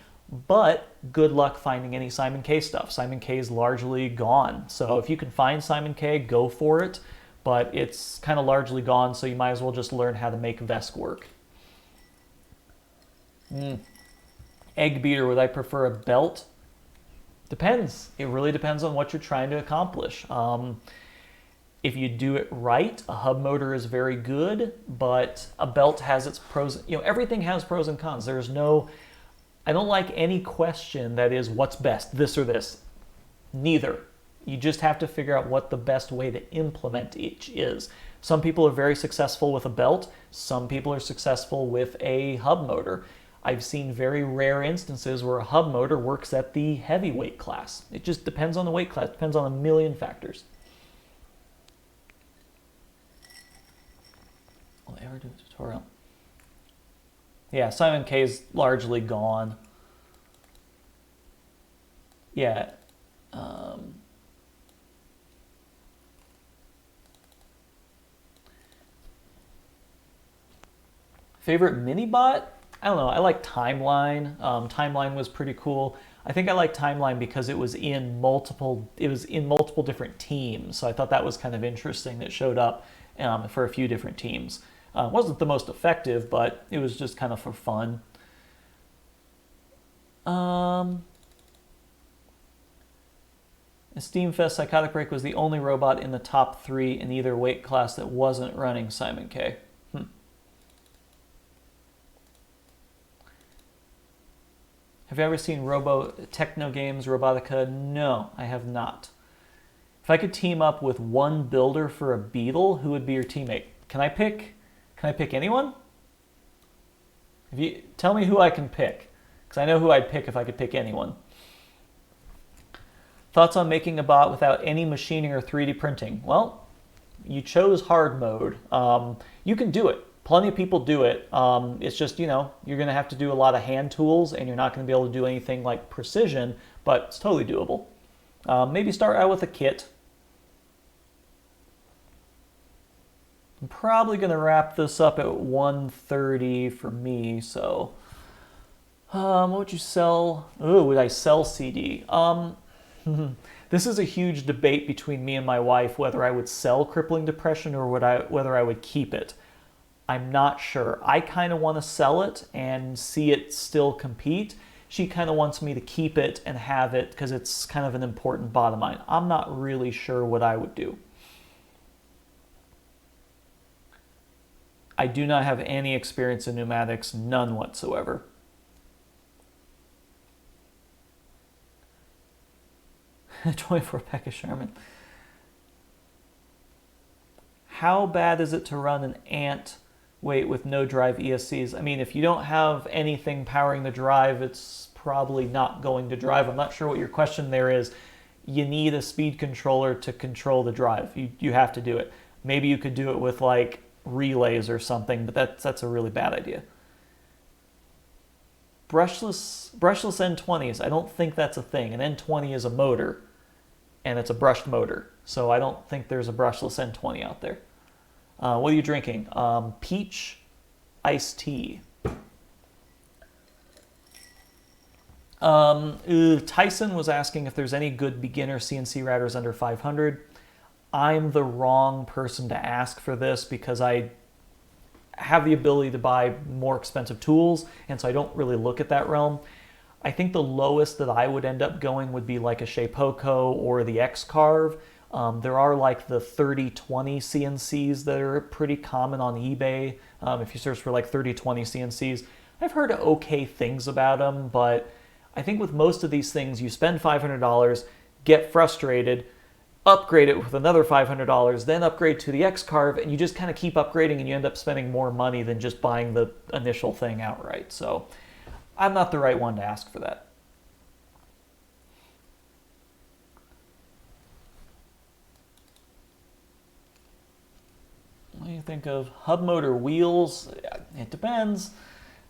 But good luck finding any Simon K stuff. Simon K is largely gone. So if you can find Simon K, go for it. But it's kind of largely gone, so you might as well just learn how to make Vesk work. Egg beater, would I prefer a belt? Depends. It really depends on what you're trying to accomplish. If you do it right, a hub motor is very good, but a belt has its pros. Everything has pros and cons. I don't like any question that is what's best, this or this. Neither. You just have to figure out what the best way to implement each is. Some people are very successful with a belt. Some people are successful with a hub motor. I've seen very rare instances where a hub motor works at the heavyweight class. It just depends on the weight class. It depends on a million factors. Will I ever do a tutorial? Yeah, Simon K is largely gone. Yeah. Favorite mini-bot? I don't know. I like Timeline. Timeline was pretty cool. I think I like Timeline because it was in multiple different teams. So I thought that was kind of interesting that it showed up for a few different teams. It wasn't the most effective, but it was just kind of for fun. Steamfest Psychotic Break was the only robot in the top 3 in either weight class that wasn't running Simon K. Have you ever seen Techno Games Robotica? No, I have not. If I could team up with one builder for a Beetle, who would be your teammate? Can I pick anyone? Tell me who I can pick, because I know who I'd pick if I could pick anyone. Thoughts on making a bot without any machining or 3D printing? Well, you chose hard mode. You can do it. Plenty of people do it. It's just, you're going to have to do a lot of hand tools and you're not going to be able to do anything like precision, but it's totally doable. Maybe start out with a kit. I'm probably going to wrap this up at 1:30 for me, so what would you sell? Oh, would I sell CD? This is a huge debate between me and my wife whether I would sell Crippling Depression or whether I would keep it. I'm not sure. I kind of want to sell it and see it still compete. She kind of wants me to keep it and have it because it's kind of an important bot of mine. I'm not really sure what I would do. I do not have any experience in pneumatics, none whatsoever. $24 Pekka Sherman. How bad is it to run an Ant weight with no drive ESCs? I mean, if you don't have anything powering the drive, it's probably not going to drive. I'm not sure what your question there is. You need a speed controller to control the drive. You have to do it. Maybe you could do it with like relays or something, but that's a really bad idea. Brushless N20s, I don't think that's a thing. An N20 is a motor, and it's a brushed motor. So I don't think there's a brushless N20 out there. What are you drinking? Peach iced tea. Tyson was asking if there's any good beginner CNC routers under 500. I'm the wrong person to ask for this because I have the ability to buy more expensive tools, and so I don't really look at that realm. I think the lowest that I would end up going would be like a Shapeoko or the X-Carve. There are like the 3020 CNCs that are pretty common on eBay. If you search for like 3020 CNCs, I've heard okay things about them, but I think with most of these things, you spend $500, get frustrated, upgrade it with another $500, then upgrade to the X-Carve, and you just kind of keep upgrading and you end up spending more money than just buying the initial thing outright. So I'm not the right one to ask for that. What do you think of hub motor wheels? It depends.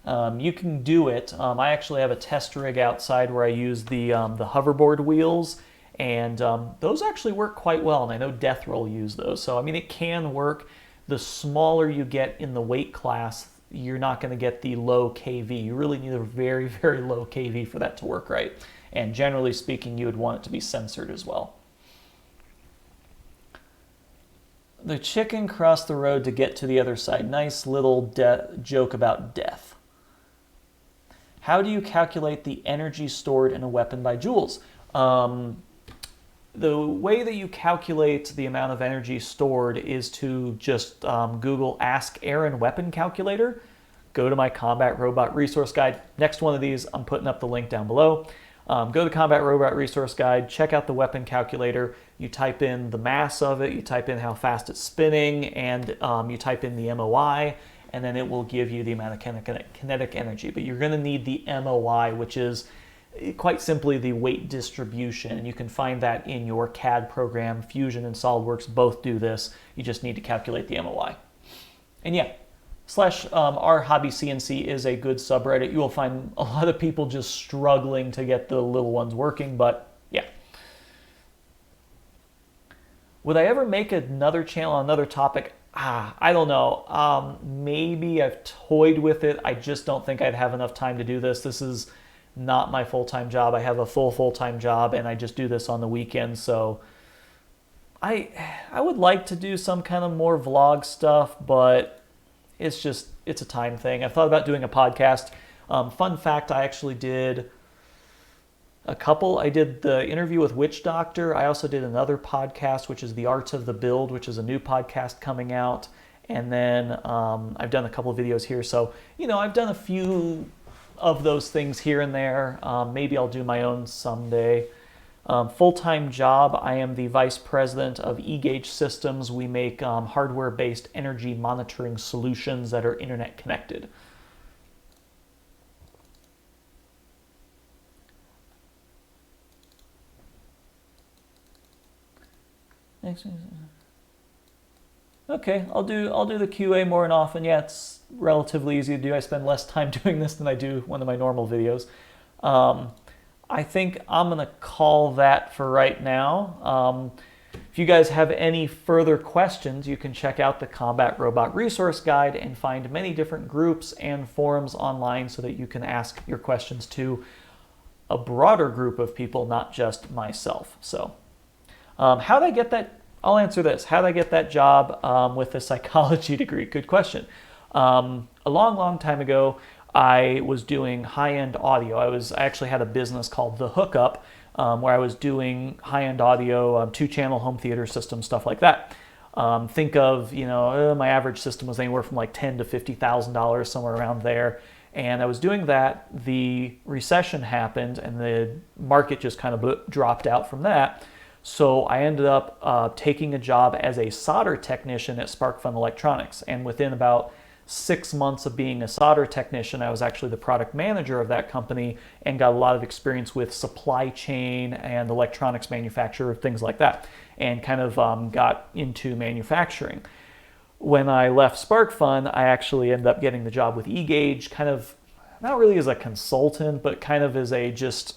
You can do it. I actually have a test rig outside where I use the hoverboard wheels, and those actually work quite well, and I know Death Roll use those. So, I mean, it can work. The smaller you get in the weight class, you're not going to get the low kV. You really need a very, very low kV for that to work right. And generally speaking, you would want it to be censored as well. The chicken crossed the road to get to the other side. Nice little joke about death. How do you calculate the energy stored in a weapon by joules? The way that you calculate the amount of energy stored is to just Google Ask Aaron Weapon Calculator. Go to my Combat Robot Resource Guide. Next one of these, I'm putting up the link down below. Go to Combat Robot Resource Guide, check out the weapon calculator. You type in the mass of it, you type in how fast it's spinning, and you type in the MOI, and then it will give you the amount of kinetic energy. But you're going to need the MOI, which is quite simply the weight distribution. And you can find that in your CAD program. Fusion and SolidWorks both do this. You just need to calculate the MOI. And yeah, /our hobby CNC is a good subreddit. You will find a lot of people just struggling to get the little ones working, but yeah. Would I ever make another channel on another topic? I don't know. Maybe I've toyed with it. I just don't think I'd have enough time to do this. This is not my full-time job. I have a full-time job, and I just do this on the weekends. So I would like to do some kind of more vlog stuff, but it's a time thing. I've thought about doing a podcast. Fun fact, I actually did a couple. I did the interview with Witch Doctor. I also did another podcast, which is The Art of the Build, which is a new podcast coming out. And then I've done a couple of videos here. So, I've done a few of those things here and there. Maybe I'll do my own someday. Full-time job, I am the vice president of eGauge Systems. We make hardware-based energy monitoring solutions that are internet connected. Okay, I'll do the QA more and often. Yeah, it's relatively easy to do. I spend less time doing this than I do one of my normal videos. I think I'm going to call that for right now. If you guys have any further questions, you can check out the Combat Robot Resource Guide and find many different groups and forums online so that you can ask your questions to a broader group of people, not just myself. So how did I get that? I'll answer this. How did I get that job with a psychology degree? Good question. A long time ago, I was doing high-end audio. I actually had a business called The Hookup, where I was doing high-end audio, two-channel home theater systems, stuff like that. Think of, my average system was anywhere from like $10,000 to $50,000, somewhere around there. And I was doing that. The recession happened, and the market just kind of dropped out from that. So I ended up taking a job as a solder technician at SparkFun Electronics. And within about 6 months of being a solder technician, I was actually the product manager of that company and got a lot of experience with supply chain and electronics manufacture, things like that, and kind of got into manufacturing. when I left sparkfun, I actually ended up getting the job with eGauge, kind of not really as a consultant, but kind of as a just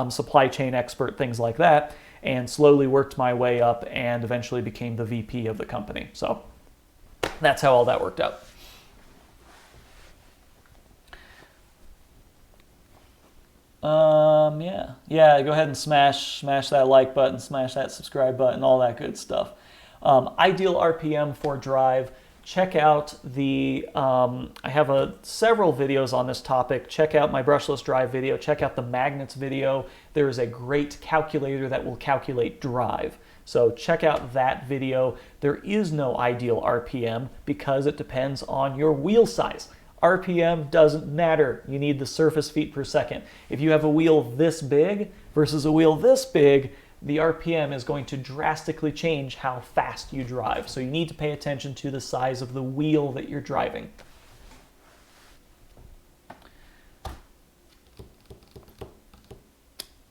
supply chain expert, things like that, and slowly worked my way up and eventually became the VP of the company. So that's how all that worked out. Yeah, go ahead and smash that like button, smash that subscribe button, all that good stuff. Ideal RPM for drive. Check out the, I have several videos on this topic. Check out my brushless drive video. Check out the magnets video. There is a great calculator that will calculate drive. So check out that video. There is no ideal RPM because it depends on your wheel size. RPM doesn't matter. You need the surface feet per second. If you have a wheel this big versus a wheel this big, the RPM is going to drastically change how fast you drive. So you need to pay attention to the size of the wheel that you're driving.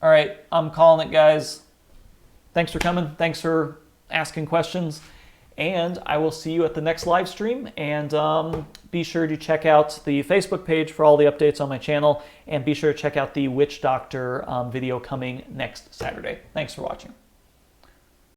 All right, I'm calling it, guys. Thanks for coming. Thanks for asking questions. And I will see you at the next live stream. And be sure to check out the Facebook page for all the updates on my channel. And be sure to check out the Witch Doctor video coming next Saturday. Thanks for watching.